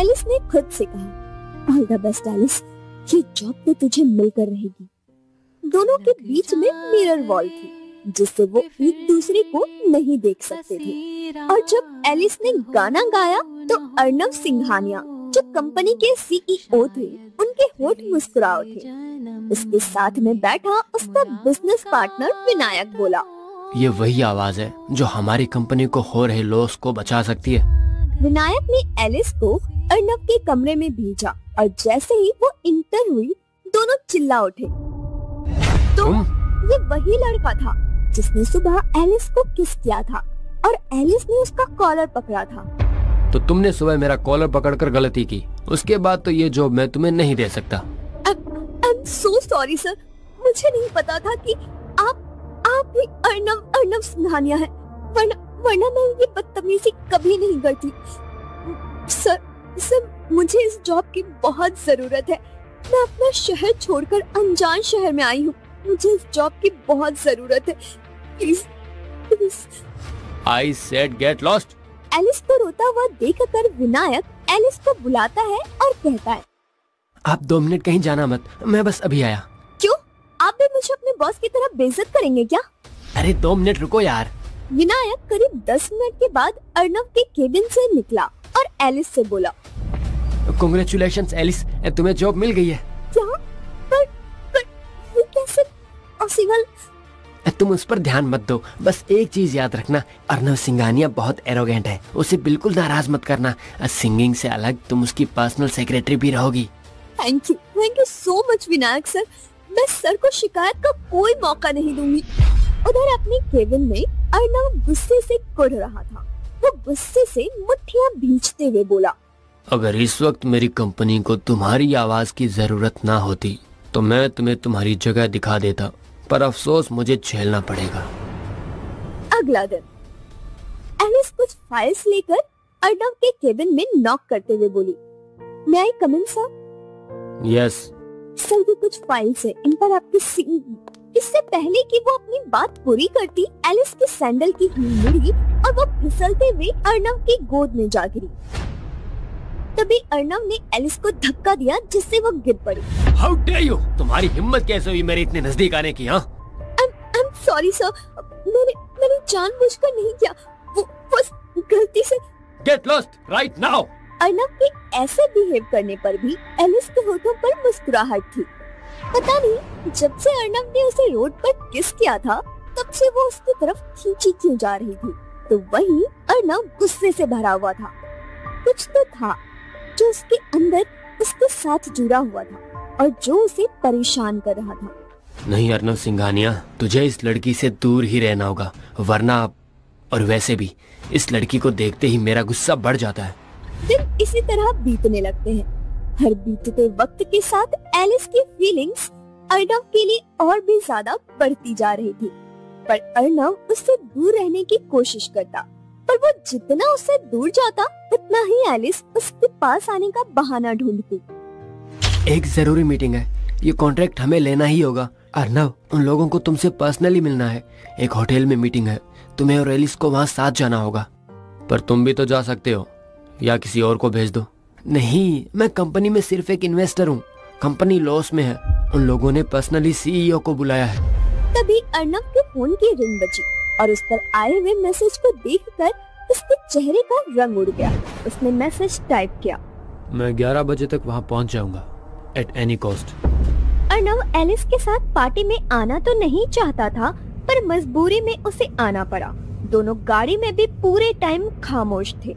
S3: एलिस ने खुद से कहा, ऑल द बेस्ट एलिस, ये जॉब तो तुझे मिलकर रहेगी। दोनों के बीच में मिरर वॉल थी, जिससे वो एक दूसरे को नहीं देख सकते थे। और जब एलिस ने गाना गाया तो अर्नव सिंघानिया, जो कंपनी के CEO थे, उनके होठ मुस्कुरा उठे। उसके साथ में बैठा उसका बिजनेस पार्टनर विनायक बोला,
S7: ये वही आवाज है जो हमारी कंपनी को हो रहे लॉस को बचा सकती है।
S3: विनायक ने एलिस को अर्नव के कमरे में भेजा और जैसे ही वो इंटर हुई, दोनों चिल्ला उठे, तो ये वही लड़का था जिसने सुबह एलिस को किस किया था और एलिस ने उसका कॉलर पकड़ा था।
S7: तो तुमने सुबह मेरा कॉलर पकड़कर गलती की, उसके बाद तो ये जॉब मैं तुम्हें नहीं दे सकता।
S3: I'm so sorry सर, मुझे नहीं पता था कि आप ही अर्नव सिंघानिया है, वरना मैं ये बदतमीजी कभी नहीं करती। सर मुझे इस जॉब की बहुत जरूरत है। मैं अपना शहर छोड़कर अनजान शहर में आई हूँ। मुझे इस जॉब की बहुत जरूरत है, please. I
S7: said get lost।
S3: Alice को रोता हुआ देखकर विनायक एलिस को बुलाता है और कहता है,
S7: आप 2 मिनट कहीं जाना मत, मैं बस अभी आया।
S3: क्यों? आप भी मुझे अपने बॉस की तरह बेइज्जत करेंगे क्या?
S7: अरे 2 मिनट रुको यार।
S3: विनायक करीब 10 मिनट के बाद अर्नव के केबिन से निकला और एलिस से बोला,
S7: कांग्रेचुलेशंस एलिस, तुम्हें जॉब मिल गई है।
S3: क्या? पर ये कैसे पॉसिबल?
S7: तुम उस पर ध्यान मत दो, बस एक चीज याद रखना, अर्नव सिंघानिया बहुत एरोगेंट है, उसे बिल्कुल नाराज मत करना। सिंगिंग से अलग तुम उसकी पर्सनल सेक्रेटरी भी रहोगी।
S3: Thank you so much Vinayak sir. मैं सर को शिकायत का कोई मौका नहीं दूंगी। उधर अपने केबिन में अर्नव गुस्से से कुढ़ रहा था। वो गुस्से से मुट्ठियां भींचते हुए बोला,
S7: अगर इस वक्त मेरी कंपनी को तुम्हारी आवाज की जरूरत ना होती तो मैं तुम्हें तुम्हारी जगह दिखा देता, पर अफसोस मुझे झेलना पड़ेगा।
S3: अगला दिन एलिस कुछ फाइल्स लेकर अर्नव के केबिन में नॉक करते हुए बोली, मैं आई कम इन सर?
S7: यस।
S3: सर ये कुछ फाइल्स है, इन पर आपकी इससे पहले कि वो अपनी बात पूरी करती, एलिस की सैंडल की हील मुड़ी और वो फिसलते हुए अर्नव की गोद में जा गिरी। तभी अर्नव ने एलिस को धक्का दिया जिससे वो गिर पड़ी।
S7: How dare you! तुम्हारी हिम्मत कैसे हुई मेरे इतने नजदीक आने की? हाँ,
S3: आई एम सॉरी सर, मैंने जानबूझकर नहीं किया, वो बस गलती से।
S7: Get lost right now.
S3: Arnav के ऐसे बिहेव करने पर भी एलिस के होठों पर मुस्कुराहट थी। पता नहीं जब से अर्नव ने उसे रोड पर किस किया था तब से वो उसकी तरफ खींची क्यों जा रही थी। तो वहीं अर्नव गुस्से से भरा हुआ था। कुछ तो था जो उसके अंदर उसके साथ जुड़ा हुआ था और जो उसे परेशान कर रहा था।
S7: नहीं अर्नव सिंघानिया, तुझे इस लड़की से दूर ही रहना होगा, वरना और वैसे भी इस लड़की को देखते ही मेरा गुस्सा बढ़ जाता है।
S3: दिन इसी तरह बीतने लगते हैं। हर बीतते वक्त के साथ एलिस की फीलिंग्स अर्नव के लिए और भी ज्यादा बढ़ती जा रही थी, पर अर्नव उससे दूर रहने की कोशिश करता, पर वो जितना उससे दूर जाता उतना ही एलिस उसके पास आने का बहाना ढूंढती।
S7: एक जरूरी मीटिंग है, ये कॉन्ट्रैक्ट हमें लेना ही होगा। अर्नव, उन लोगों को तुमसे पर्सनली मिलना है। एक होटल में मीटिंग है, तुम्हें और एलिस को वहाँ साथ जाना होगा। पर तुम भी तो जा सकते हो, या किसी और को भेज दो। नहीं, मैं कंपनी में सिर्फ एक इन्वेस्टर हूँ, कंपनी लॉस में है। उन लोगों ने पर्सनली सीईओ को बुलाया है।
S3: तभी अर्नव के फोन की रिंग बजी और उस पर आए हुए मैसेज को देखकर उसके चेहरे का रंग उड़ गया। उसने मैसेज टाइप किया,
S7: मैं 11 बजे तक वहाँ पहुँच जाऊंगा at any cost.
S3: Arnav Alice के साथ पार्टी में आना तो नहीं चाहता था, पर मजबूरी में उसे आना पड़ा। दोनों गाड़ी में भी पूरे टाइम खामोश थे।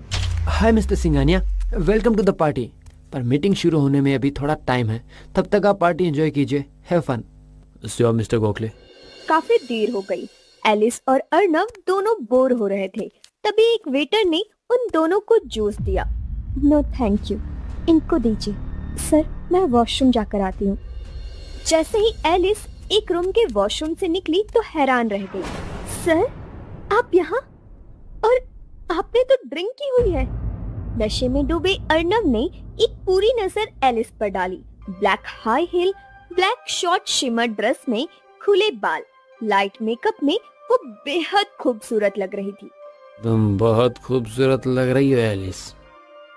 S7: Hi mister Singhania, welcome to the party. पर मीटिंग शुरू होने में अभी थोड़ा टाइम है, तब तक आप पार्टी एंजॉय कीजिए। Have fun. Sure mister Gokhale.
S3: काफी देर हो गई। एलिस और अर्नव दोनों बोर हो रहे थे। तभी एक वेटर ने उन दोनों को जूस दिया। नो थैंक यू, इनको दीजिए। सर, मैं वॉशरूम जाकर आती हूँ। जैसे ही एलिस एक रूम के वॉशरूम से निकली तो हैरान रह गई। सर, आप यहाँ? और आपने तो ड्रिंक की हुई है। नशे में डूबे अर्नव ने एक पूरी नजर एलिस पर डाली। Black high heel, black short shimmer dress में, खुले बाल, लाइट मेकअप में वो बेहद खूबसूरत लग रही थी।
S7: तुम बहुत खूबसूरत लग रही हो एलिस।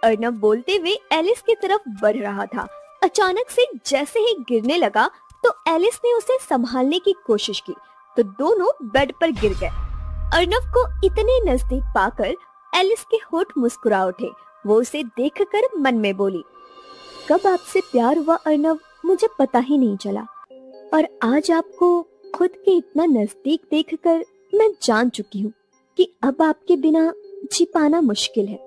S3: अर्नव बोलते हुए एलिस की तरफ बढ़ रहा था। अचानक से जैसे ही गिरने लगा तो एलिस ने उसे संभालने की कोशिश की तो दोनों बेड पर गिर गए। अर्नव को इतने नजदीक पाकर एलिस के होठ मुस्कुरा उठे। वो उसे देखकर मन में बोली, कब आपसे प्यार हुआ अर्नव, मुझे पता ही नहीं चला, और आज आपको खुद के इतना नजदीक देखकर मैं जान चुकी हूँ कि अब आपके बिना जी पाना मुश्किल है।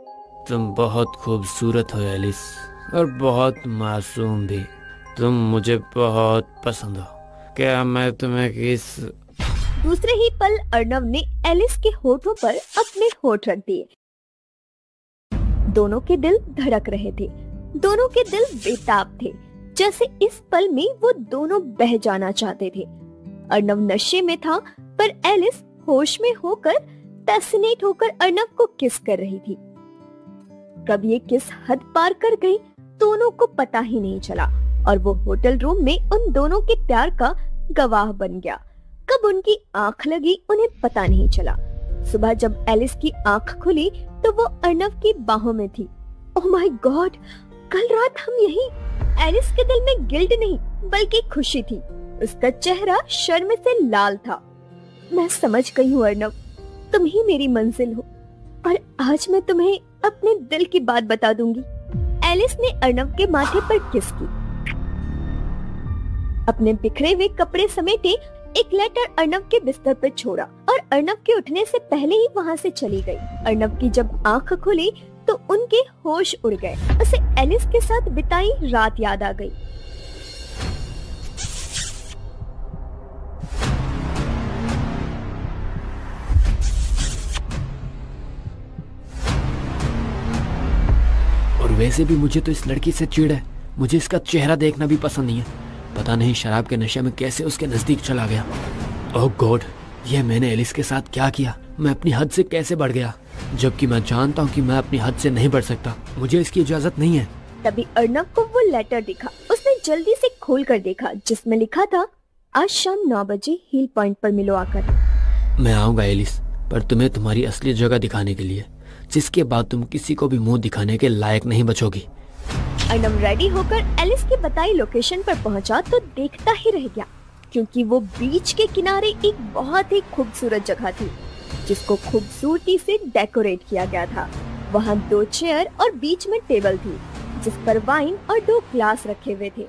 S7: तुम बहुत खूबसूरत हो एलिस, और बहुत मासूम भी। तुम मुझे बहुत पसंद हो। क्या मैं तुम्हें किस?
S3: दूसरे ही पल अर्नव ने एलिस के होठों पर अपने होठ रख दिए। दोनों के दिल धड़क रहे थे, दोनों के दिल बेताब थे, जैसे इस पल में वो दोनों बह जाना चाहते थे। अर्नव नशे में था, पर एलिस होश में होकर पैसिनेट होकर अर्नव को किस कर रही थी। कब ये किस हद पार कर गई, दोनों को पता ही नहीं चला, और वो होटल रूम में उन दोनों के प्यार का गवाह बन गया। कब उनकी आंख लगी उन्हें पता नहीं चला। सुबह जब एलिस की आंख खुली तो वो अर्नव की बाहों में थी। ओह माय गॉड, कल रात हम यहीं। एलिस के दिल में गिल्ट नहीं बल्कि खुशी थी। उसका चेहरा शर्म से लाल था। मैं समझ गई हूँ अर्नव, तुम ही मेरी मंजिल हो और आज मैं तुम्हें अपने दिल की बात बता दूंगी। एलिस ने अर्नव के माथे पर किस की। अपने बिखरे हुए कपड़े समेटे एक लेटर अर्नव के बिस्तर पर छोड़ा और अर्नव के उठने से पहले ही वहाँ से चली गई। अर्नव की जब आंख खुली तो उनके होश उड़ गए। उसे एलिस के साथ बिताई रात याद आ गई।
S7: और वैसे भी मुझे तो इस लड़की से चिढ़ है। मुझे इसका चेहरा देखना भी पसंद नहीं है। पता नहीं शराब के नशे में कैसे उसके नजदीक चला गया। ओह गॉड, ये मैंने एलिस के साथ क्या किया? मैं अपनी हद से कैसे बढ़ गया, जबकि मैं जानता हूँ कि मैं अपनी हद से नहीं बढ़ सकता। मुझे इसकी इजाजत नहीं है।
S3: तभी अर्नव को वो लेटर दिखा। उसने जल्दी से खोल कर देखा जिसमें लिखा था, आज शाम 9 बजे हिल पॉइंट पर मिलो आकर।
S7: मैं आऊंगा एलिस, पर तुम्हें तुम्हारी असली जगह दिखाने के लिए, जिसके बाद तुम किसी को भी मुंह दिखाने के लायक नहीं बचोगी।
S3: अर्नव रेडी होकर एलिस की बताई लोकेशन पर पहुंचा तो देखता ही रह गया, क्योंकि वो बीच के किनारे एक बहुत ही खूबसूरत जगह थी जिसको खूबसूरती से डेकोरेट किया गया था। वहाँ 2 चेयर और बीच में टेबल थी जिस पर वाइन और 2 ग्लास रखे हुए थे।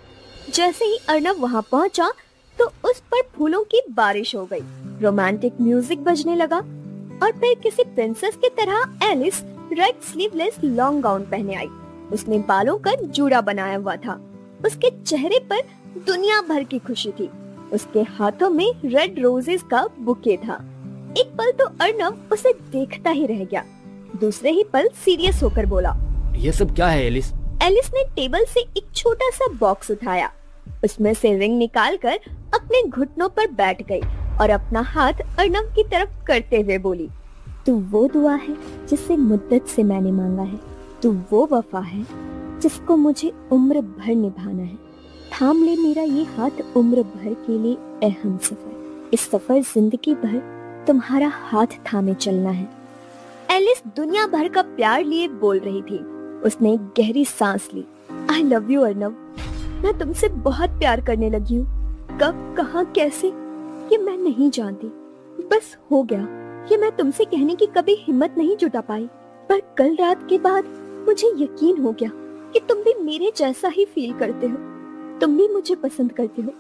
S3: जैसे ही अर्नव वहाँ पहुंचा तो उस पर फूलों की बारिश हो गई। रोमांटिक म्यूजिक बजने लगा और फिर किसी प्रिंसेस की तरह Alice red sleeveless long gown पहने आई। उसने बालों का जूड़ा बनाया हुआ था। उसके चेहरे पर दुनिया भर की खुशी थी। उसके हाथों में रेड रोजेस का बुके था। एक पल तो अर्नव उसे देखता ही रह गया। दूसरे ही पल सीरियस होकर बोला,
S7: ये सब क्या है एलिस?
S3: एलिस ने टेबल से एक छोटा सा बॉक्स उठाया। उसमें से रिंग निकालकर अपने घुटनों पर बैठ गई और अपना हाथ अर्नव की तरफ करते हुए बोली, तू वो दुआ है जिसे मुद्दत से मैंने मांगा है। तू वो वफा है जिसको मुझे उम्र भर निभाना है। थाम ले मेरा ये हाथ उम्र भर के लिए ए हमसफर। इस सफर जिंदगी भर तुम्हारा हाथ थामे चलना है। एलिस दुनिया भर का प्यार लिए बोल रही थी। उसने एक गहरी सांस ली। I love you Arnav. मैं तुमसे बहुत प्यार करने लगी हूँ। कब, कहाँ, कैसे ये मैं नहीं जानती। बस हो गया। ये मैं तुमसे कहने की कभी हिम्मत नहीं जुटा पाई, पर कल रात के बाद मुझे यकीन हो गया कि तुम भी मेरे जैसा ही फील करते हो। तुम भी मुझे पसंद करते हो।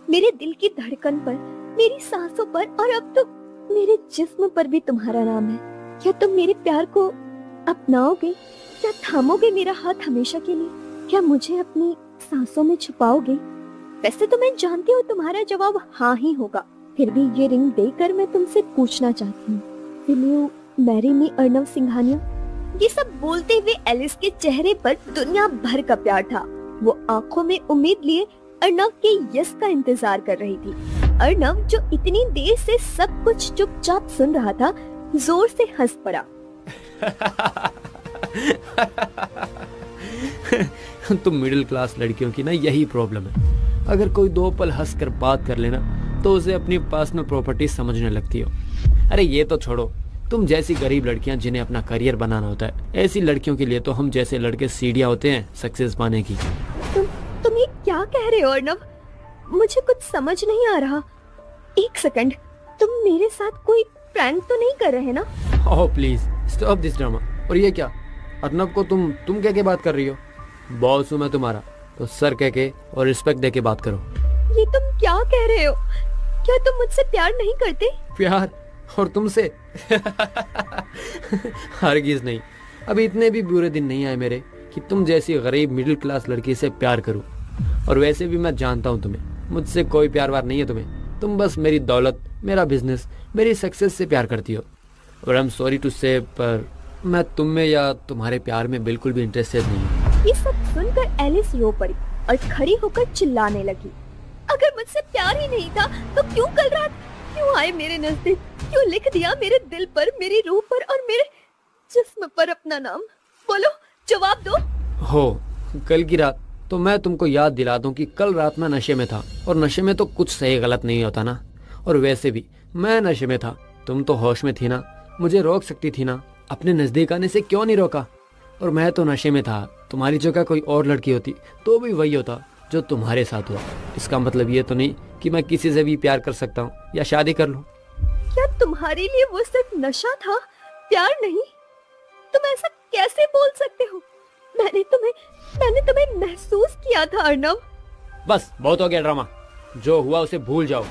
S3: मेरे दिल की धड़कन पर, मेरी सांसों पर और अब तो मेरे जिस्म पर भी तुम्हारा नाम है। क्या तुम मेरे प्यार को अपनाओगे? क्या थामोगे मेरा हाथ हमेशा के लिए? क्या मुझे अपनी सांसों में छुपाओगे? वैसे तो मैं जानती हूँ तुम्हारा जवाब हाँ ही होगा। फिर भी ये रिंग देकर मैं तुमसे पूछना चाहती हूँ, will you marry me Arnav Singhania? ये सब बोलते हुए एलिस के चेहरे पर दुनिया भर का प्यार था। वो आंखों में उम्मीद लिए अर्नव के यस का इंतजार कर रही थी। अर्नव जो इतनी देर से सब कुछ चुपचाप सुन रहा था, जोर से हंस पड़ा।
S7: तुम मिडिल क्लास लड़कियों की ना यही प्रॉब्लम है। अगर कोई 2 पल हंस कर बात कर लेना तो उसे अपनी पर्सनल प्रॉपर्टी समझने लगती हो। अरे ये तो छोड़ो, तुम जैसी गरीब लड़कियां जिन्हें अपना करियर बनाना होता है, ऐसी लड़कियों के लिए तो हम जैसे लड़के सीढ़ियां होते हैं सक्सेस पाने की।
S3: तुम ये क्या कह रहे हो अर्नव? मुझे कुछ समझ नहीं आ रहा। एक सेकंड, तुम मेरे साथ कोई प्रैंक तो नहीं कर रहे ना?
S7: Oh please stop this drama. और ये क्या, अर्नव को तुम कह के बात कर रही हो? बॉस हूँ मैं तुम्हारा, तो सर कह के और रिस्पेक्ट दे के बात करो।
S3: ये तुम क्या कह रहे हो? क्या तुम मुझसे प्यार नहीं करते?
S7: प्यार? और तुमसे? हरगिज नहीं। अभी इतने भी बुरे दिन नहीं आए मेरे कि तुम जैसी गरीब मिडिल क्लास लड़की से प्यार करूं। और वैसे भी मैं जानता हूं तुम्हें, मुझसे कोई प्यार वार नहीं है तुम्हें। तुम बस मेरी दौलत, मेरा बिजनेस, मेरी सक्सेस से प्यार करती हो। और आई एम सॉरी टू से, पर मैं तुम में या तुम्हारे प्यार में बिल्कुल भी इंटरेस्टेड नहीं हूँ।
S3: ये सब सुनकर एलिस रो पड़ी और खड़ी होकर चिल्लाने लगी। अगर मुझसे प्यार ही नहीं था तो क्यों कल रात क्यों आए मेरे नजदीक? क्यों लिख दिया मेरे दिल पर, मेरी रूह पर और मेरे जिस्म पर अपना नाम? बोलो, जवाब दो।
S7: हो कल की रात तो मैं तुमको याद दिला दूं कि कल रात मैं नशे में था, और नशे में तो कुछ सही गलत नहीं होता ना। और वैसे भी मैं नशे में था, तुम तो होश में थी ना, मुझे रोक सकती थी ना। अपने नजदीक आने से क्यों नहीं रोका? और मैं तो नशे में था। तुम्हारी जगह कोई और लड़की होती तो भी वही होता जो तुम्हारे साथ हुआ। इसका मतलब ये तो नहीं कि मैं किसी से भी प्यार कर सकता हूँ या शादी कर लूँ।
S3: क्या तुम्हारे लिए वो सिर्फ नशा था, प्यार नहीं? तुम ऐसा कैसे बोल सकते हो? मैंने तुम्हें महसूस किया था अर्नव।
S7: बस बहुत हो गया ड्रामा। जो हुआ उसे भूल जाओ।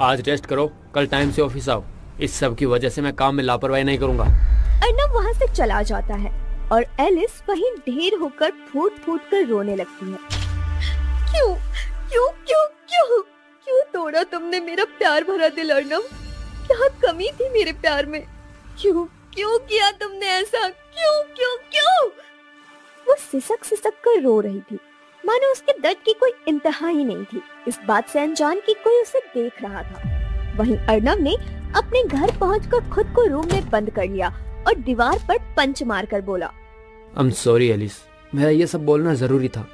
S7: आज रेस्ट करो, कल टाइम से ऑफिस आओ। इस सब की वजह से मैं काम में लापरवाही नहीं करूंगा।
S3: अर्नव वहाँ से चला जाता है और एलिस वहीं ढेर होकर फूट फूट कर रोने लगती है। क्यों क्यों क्यों क्यों क्यों तोड़ा तुमने मेरा प्यार भरा दिल अर्नव? क्या कमी थी मेरे प्यार में? क्यों क्यों किया तुमने ऐसा? क्यों क्यों क्यों? वो सिसक सिसक कर रो रही थी, मानो उसके दर्द की कोई इंतहा ही नहीं थी। इस बात से अनजान कि कोई उसे देख रहा था। वहीं अर्नव ने अपने घर पहुंचकर खुद को रूम में बंद कर लिया और दीवार पर पंच मारकर बोला,
S7: I'm sorry एलिस, मेरा ये सब बोलना जरूरी था।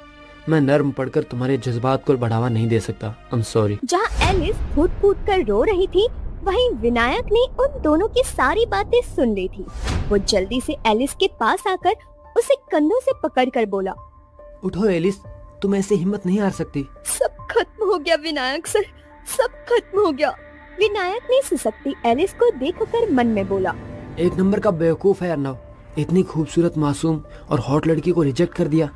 S7: मैं नर्म पढ़कर तुम्हारे जज्बात को बढ़ावा नहीं दे सकता। I'm sorry।
S3: जहाँ एलिस फूट फूट कर रो रही थी, वहीं विनायक ने उन दोनों की सारी बातें सुन ली थी। वो जल्दी से एलिस के पास आकर उसे कंधों से पकड़कर बोला,
S7: उठो एलिस, तुम ऐसे हिम्मत नहीं हार सकती।
S3: सब खत्म हो गया विनायक सर, सब खत्म हो गया। विनायक ने सिसकती एलिस को देखकर मन में बोला,
S7: एक नंबर का बेवकूफ है अर्नव। इतनी खूबसूरत मासूम और हॉट लड़की को रिजेक्ट कर दिया।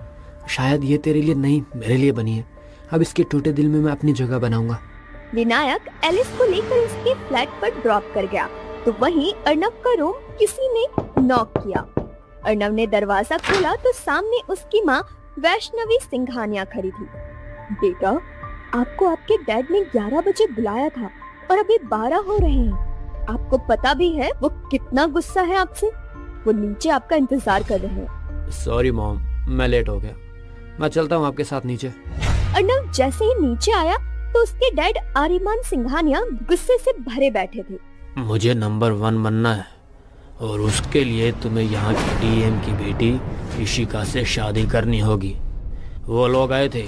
S7: शायद ये तेरे लिए नहीं मेरे लिए बनी है। अब इसके टूटे दिल में मैं अपनी जगह बनाऊंगा।
S3: विनायक एलिस को लेकर उसके फ्लैट पर ड्रॉप कर गया तो वहीं अर्नव का रूम किसी ने नॉक किया। अर्नव ने दरवाजा खोला तो सामने उसकी माँ वैष्णवी सिंघानिया खड़ी थी। बेटा, आपको आपके डैड ने 11 बजे बुलाया था और अभी 12 हो रहे हैं। आपको पता भी है वो कितना गुस्सा है आपसे। वो नीचे आपका इंतजार कर रहे हैं।
S7: सॉरी मॉम, मैं लेट हो गया। मैं चलता हूँ आपके साथ नीचे।
S3: अर्नव जैसे ही नीचे आया तो उसके डैड आर्यमान सिंघानिया गुस्से से भरे बैठे थे।
S7: मुझे नंबर 1 बनना है और उसके लिए तुम्हें यहाँ की डीएम की बेटी इशिका से शादी करनी होगी। वो लोग आए थे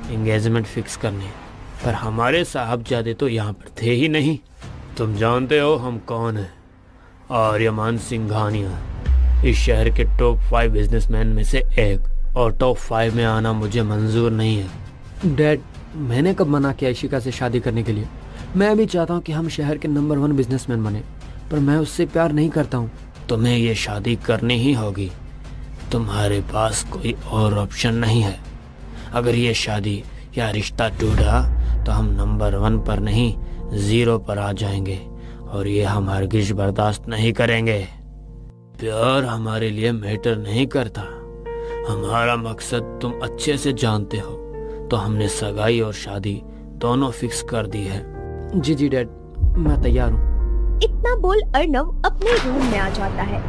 S7: एंगेजमेंट फिक्स करने, पर हमारे साहबजादे तो यहाँ पर थे ही नहीं। तुम जानते हो हम कौन हैं? आर्यमान सिंघानिया, इस शहर के टॉप 5 बिजनेसमैन में से एक, और टॉप 5 में आना मुझे मंजूर नहीं है। डैड, मैंने कब मना किया इशिका से शादी करने के लिए? मैं भी चाहता हूँ कि हम शहर के नंबर 1 बिजनेसमैन बने, पर मैं उससे प्यार नहीं करता हूँ। तुम्हें ये शादी करनी ही होगी। तुम्हारे पास कोई और ऑप्शन नहीं है। अगर ये शादी या रिश्ता टूटा तो हम नंबर 1 पर नहीं 0 पर आ जाएंगे, और ये हम हरगिज बर्दाश्त नहीं करेंगे। प्यार हमारे लिए मैटर नहीं करता। हमारा मकसद तुम अच्छे से जानते हो, तो हमने सगाई और शादी दोनों फिक्स कर दी है। जी जी डैड, मैं तैयार हूँ।
S3: इतना बोल अर्नव अपने रूम में आ जाता है।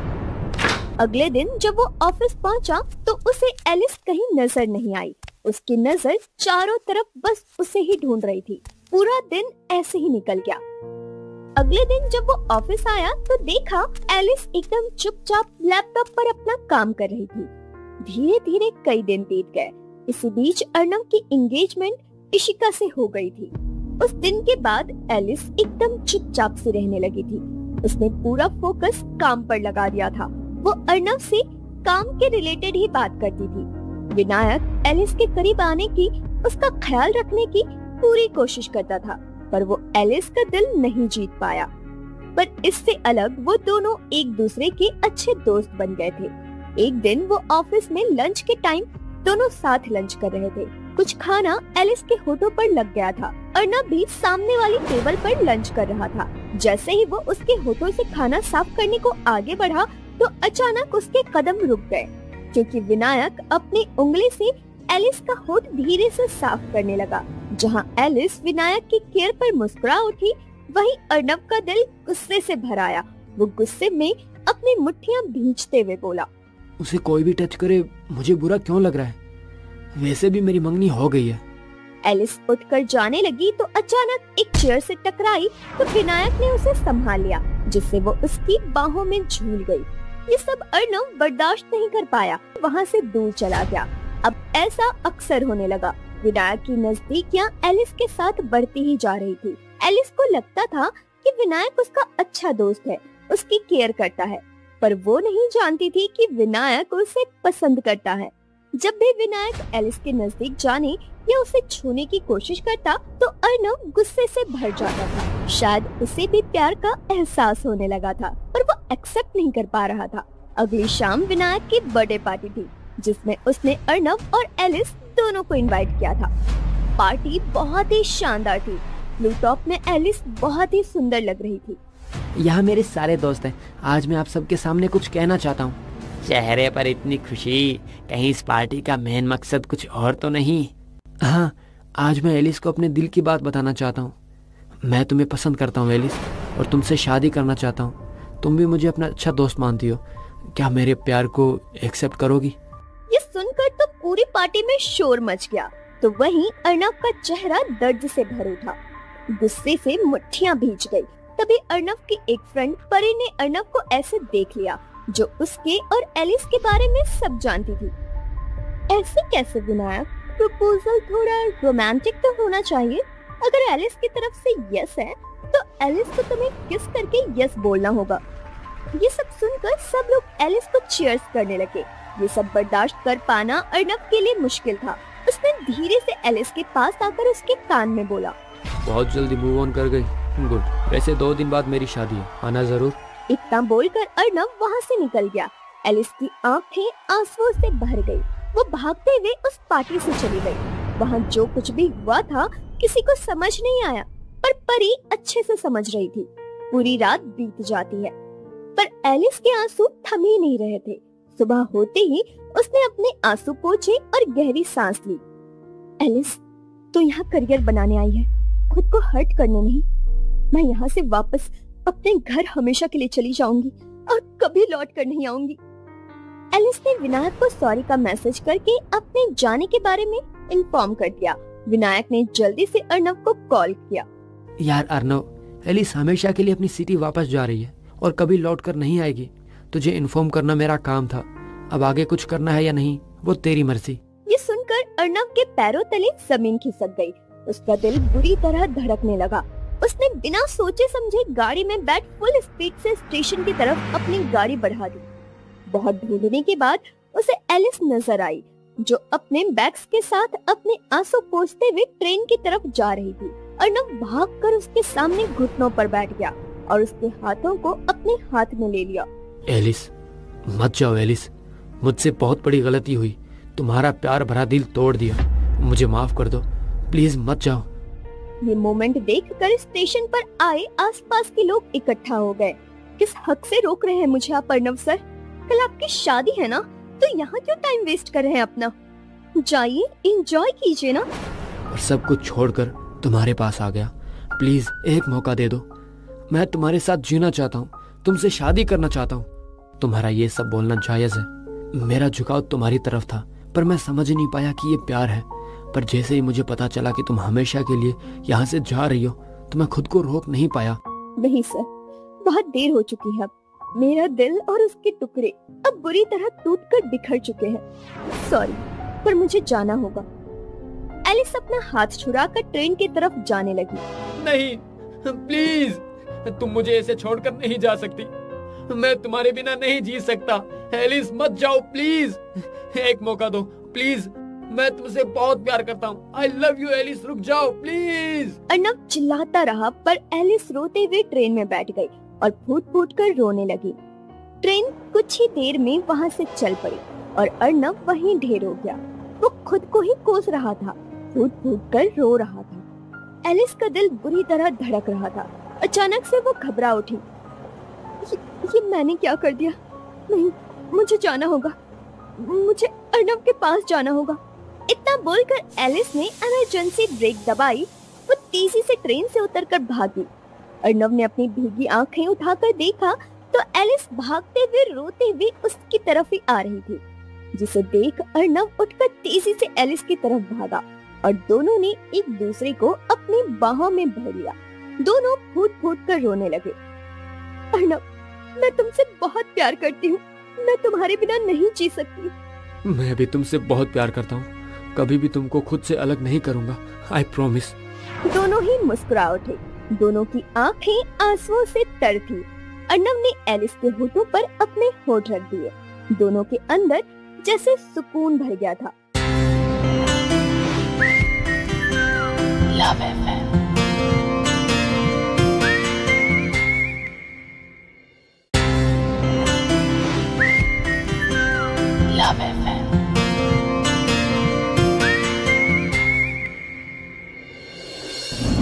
S3: अगले दिन जब वो ऑफिस पहुंचा तो उसे एलिस कहीं नजर नहीं आई। उसकी नजर चारों तरफ बस उसे ही ढूंढ रही थी। पूरा दिन ऐसे ही निकल गया। अगले दिन जब वो ऑफिस आया तो देखा एलिस एकदम चुपचाप लैपटॉप पर अपना काम कर रही थी। धीरे धीरे कई दिन बीत गए। इसी बीच अर्नव की एंगेजमेंट इशिका से हो गई थी। उस दिन के बाद एलिस एकदम चुपचाप से रहने लगी थी। उसने पूरा फोकस काम पर लगा दिया था। वो अर्नव से काम के रिलेटेड ही बात करती थी। विनायक एलिस के करीब आने की, उसका ख्याल रखने की पूरी कोशिश करता था, पर वो एलिस का दिल नहीं जीत पाया। पर इससे अलग वो दोनों एक दूसरे के अच्छे दोस्त बन गए थे। एक दिन वो ऑफिस में लंच के टाइम दोनों साथ लंच कर रहे थे। कुछ खाना एलिस के होठों पर लग गया था। अर्नव भी सामने वाली टेबल पर लंच कर रहा था। जैसे ही वो उसके होठों से खाना साफ करने को आगे बढ़ा तो अचानक उसके कदम रुक गए, क्योंकि विनायक अपनी उंगली से एलिस का होठ धीरे से साफ करने लगा। जहां एलिस विनायक की केयर पर मुस्कुरा उठी, वहीं अर्नव का दिल गुस्से से भर आया। वो गुस्से में अपनी मुट्ठियां भींचते हुए बोला,
S7: उसे कोई भी टच करे मुझे बुरा क्यों लग रहा है? वैसे भी मेरी मंगनी हो गई है।
S3: एलिस उठकर जाने लगी तो अचानक एक चेयर से टकराई तो विनायक ने उसे संभाल लिया, जिससे वो उसकी बाहों में झूल गई। ये सब अर्नव बर्दाश्त नहीं कर पाया, वहाँ से दूर चला गया। अब ऐसा अक्सर होने लगा। विनायक की नजदीकियां एलिस के साथ बढ़ती ही जा रही थी। एलिस को लगता था कि विनायक उसका अच्छा दोस्त है, उसकी केयर करता है, पर इस सब के बीच विनायक एलिस को छोड़कर भाग गया। एलिस को लगता था कि विनायक उसका अच्छा दोस्त है, उसकी केयर करता है, पर इस सब के बीच विनायक एलिस को छोड़कर भाग गया। पर वो नहीं जानती थी कि विनायक उसे पसंद करता है। जब भी विनायक एलिस के नजदीक जाने या उसे छूने की कोशिश करता तो अर्नव गुस्से से भर जाता था। शायद उसे भी प्यार का एहसास होने लगा था, पर वो एक्सेप्ट नहीं कर पा रहा था। अगली शाम विनायक की बर्थडे पार्टी थी, जिसमें उसने अर्नव और एलिस दोनों को इनवाइट किया था। पार्टी बहुत ही शानदार थी। ब्लू टॉप में एलिस बहुत ही सुंदर लग रही थी।
S7: यहाँ मेरे सारे दोस्त हैं। आज मैं आप सबके सामने कुछ कहना चाहता हूँ। चेहरे पर इतनी खुशी, कहीं इस पार्टी का मेन मकसद कुछ और तो नहीं? हाँ, आज मैं एलिस को अपने दिल की बात बताना चाहता हूँ। मैं तुम्हें पसंद करता हूँ एलिस, और तुमसे शादी करना चाहता हूँ। तुम भी मुझे अपना अच्छा दोस्त मानती हो। क्या मेरे प्यार को एक्सेप्ट करोगी?
S3: ये सुनकर तो पूरी पार्टी में शोर मच गया। तो वहीं अर्नव का चेहरा दर्द से भर उठा। गुस्से से मुट्ठियां भीज गई। तभी अर्नव की एक फ्रेंड परी ने अर्नव को ऐसे देख लिया, जो उसके और एलिस के बारे में सब जानती थी। ऐसे कैसे विनायक? प्रपोजल थोड़ा रोमांटिक तो होना चाहिए। अगर एलिस की तरफ से यस है तो एलिस को तुम्हें किस करके यस बोलना होगा। ये सब सुनकर सब लोग एलिस को चीयर्स करने लगे। ये सब बर्दाश्त कर पाना अर्नव के लिए मुश्किल था। उसने धीरे से एलिस के पास आकर उसके कान में बोला,
S7: बहुत जल्दी मूव ऑन कर गई। गुड। वैसे 2 दिन बाद मेरी शादी है, आना जरूर।
S3: इतना बोलकर अर्नव वहाँ से निकल गया। एलिस की आंखें आंसुओं से भर गई। वो भागते हुए उस पार्टी से चली गई। वहाँ जो कुछ भी हुआ था किसी को समझ नहीं आया, पर परी अच्छे से समझ रही थी। पूरी रात बीत जाती है, पर एलिस के आंसू थम ही नहीं रहे थे। सुबह होते ही उसने अपने आंसू पोंछे और गहरी सांस ली। एलिस, तो यहाँ करियर बनाने आई है, खुद को हर्ट करने नहीं। मैं यहाँ से वापस अपने घर हमेशा के लिए चली जाऊंगी और कभी लौट कर नहीं आऊंगी। एलिस ने विनायक को सॉरी का मैसेज करके अपने जाने के बारे में इन्फॉर्म कर दिया। विनायक ने जल्दी से अर्नव को कॉल किया।
S7: यार अर्नव, एलिस हमेशा के लिए अपनी सिटी वापस जा रही है और कभी लौट कर नहीं आएगी। तुझे इन्फॉर्म करना मेरा काम था। अब आगे कुछ करना है या नहीं, वो तेरी मर्जी।
S3: ये सुनकर अर्नव के पैरों तले जमीन खिसक गई। उसका दिल बुरी तरह धड़कने लगा। उसने बिना सोचे समझे गाड़ी में बैठ फुल स्पीड से स्टेशन की तरफ अपनी गाड़ी बढ़ा दी। बहुत ढूंढने के बाद उसे एलिस नजर आई, जो अपने बैग्स के साथ अपने आंसू पोंछते हुए ट्रेन की तरफ जा रही थी। अर्नव भागकर उसके सामने घुटनों पर बैठ गया और उसके हाथों को अपने हाथ में ले लिया।
S7: एलिस, मत जाओ एलिस, मुझसे बहुत बड़ी गलती हुई। तुम्हारा प्यार भरा दिल तोड़ दिया। मुझे माफ कर दो, प्लीज मत जाओ।
S3: ये मोमेंट देखकर स्टेशन पर आए आसपास के लोग इकट्ठा हो गए। किस हक से रोक रहे हैं मुझे आप अर्नव सर? कल आपकी शादी है ना, तो यहाँ क्यों टाइम वेस्ट कर रहे हैं अपना? जाइए, एंजॉय कीजिए ना।
S7: और सब कुछ छोड़कर तुम्हारे पास आ गया। प्लीज एक मौका दे दो। मैं तुम्हारे साथ जीना चाहता हूँ, तुमसे शादी करना चाहता हूँ। तुम्हारा ये सब बोलना जायज है। मेरा झुकाव तुम्हारी तरफ था, पर मैं समझ नहीं पाया कि ये प्यार है। पर जैसे ही मुझे पता चला कि तुम हमेशा के लिए यहाँ से जा रही हो, तो मैं खुद को रोक नहीं पाया।
S3: नहीं सर, बहुत देर हो चुकी है। अब मेरा दिल और उसके टुकड़े अब बुरी तरह टूटकर बिखर चुके हैं। सॉरी, पर मुझे जाना होगा। एलिस अपना हाथ छुड़ाकर ट्रेन की तरफ जाने लगी।
S7: नहीं, प्लीज, तुम मुझे ऐसे छोड़कर नहीं जा सकती। मैं तुम्हारे बिना नहीं जी सकता। एलिस मत जाओ प्लीज, एक मौका दो प्लीज। मैं तुमसे बहुत प्यार करता हूँ। आई लव यू एलिस, रुक जाओ प्लीज।
S3: अर्नव चिल्लाता रहा, पर एलिस रोते हुए ट्रेन में बैठ गई और फूट फूट कर रोने लगी। ट्रेन कुछ ही देर में वहाँ से चल पड़ी और अर्नव वहीं ढेर हो गया। वो खुद को ही कोस रहा था, फूट फूट कर रो रहा था। एलिस का दिल बुरी तरह धड़क रहा था। अचानक से वो घबरा उठी। ये मैंने क्या कर दिया? नहीं, मुझे जाना होगा, मुझे अर्नव के पास जाना होगा। इतना बोलकर एलिस ने इमरजेंसी ब्रेक दबाई। वो तेजी से ट्रेन से उतरकर भागी। अर्नव ने अपनी भीगी आंखें उठाकर देखा तो एलिस भागते हुए रोते हुए उसकी तरफ ही आ रही थी, जिसे देख अर्नव उठकर तेजी से एलिस की तरफ भागा और दोनों ने एक दूसरे को अपनी बाहों में भर लिया। दोनों फूट फूट कर रोने लगे। अर्नव, मैं तुमसे बहुत प्यार करती हूँ। मैं तुम्हारे बिना नहीं जी सकती।
S7: मैं भी तुमसे बहुत प्यार करता हूँ। कभी भी तुमको खुद से अलग नहीं करूँगा, आई प्रॉमिस।
S3: दोनों ही मुस्कुरा उठे। दोनों की आंखें आंसुओं से तर थी। अर्णव ने एलिस के होठों पर अपने होठ रख दिए। दोनों के अंदर जैसे सुकून भर गया था।
S8: Love FM। Love FM।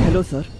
S1: Hello sir.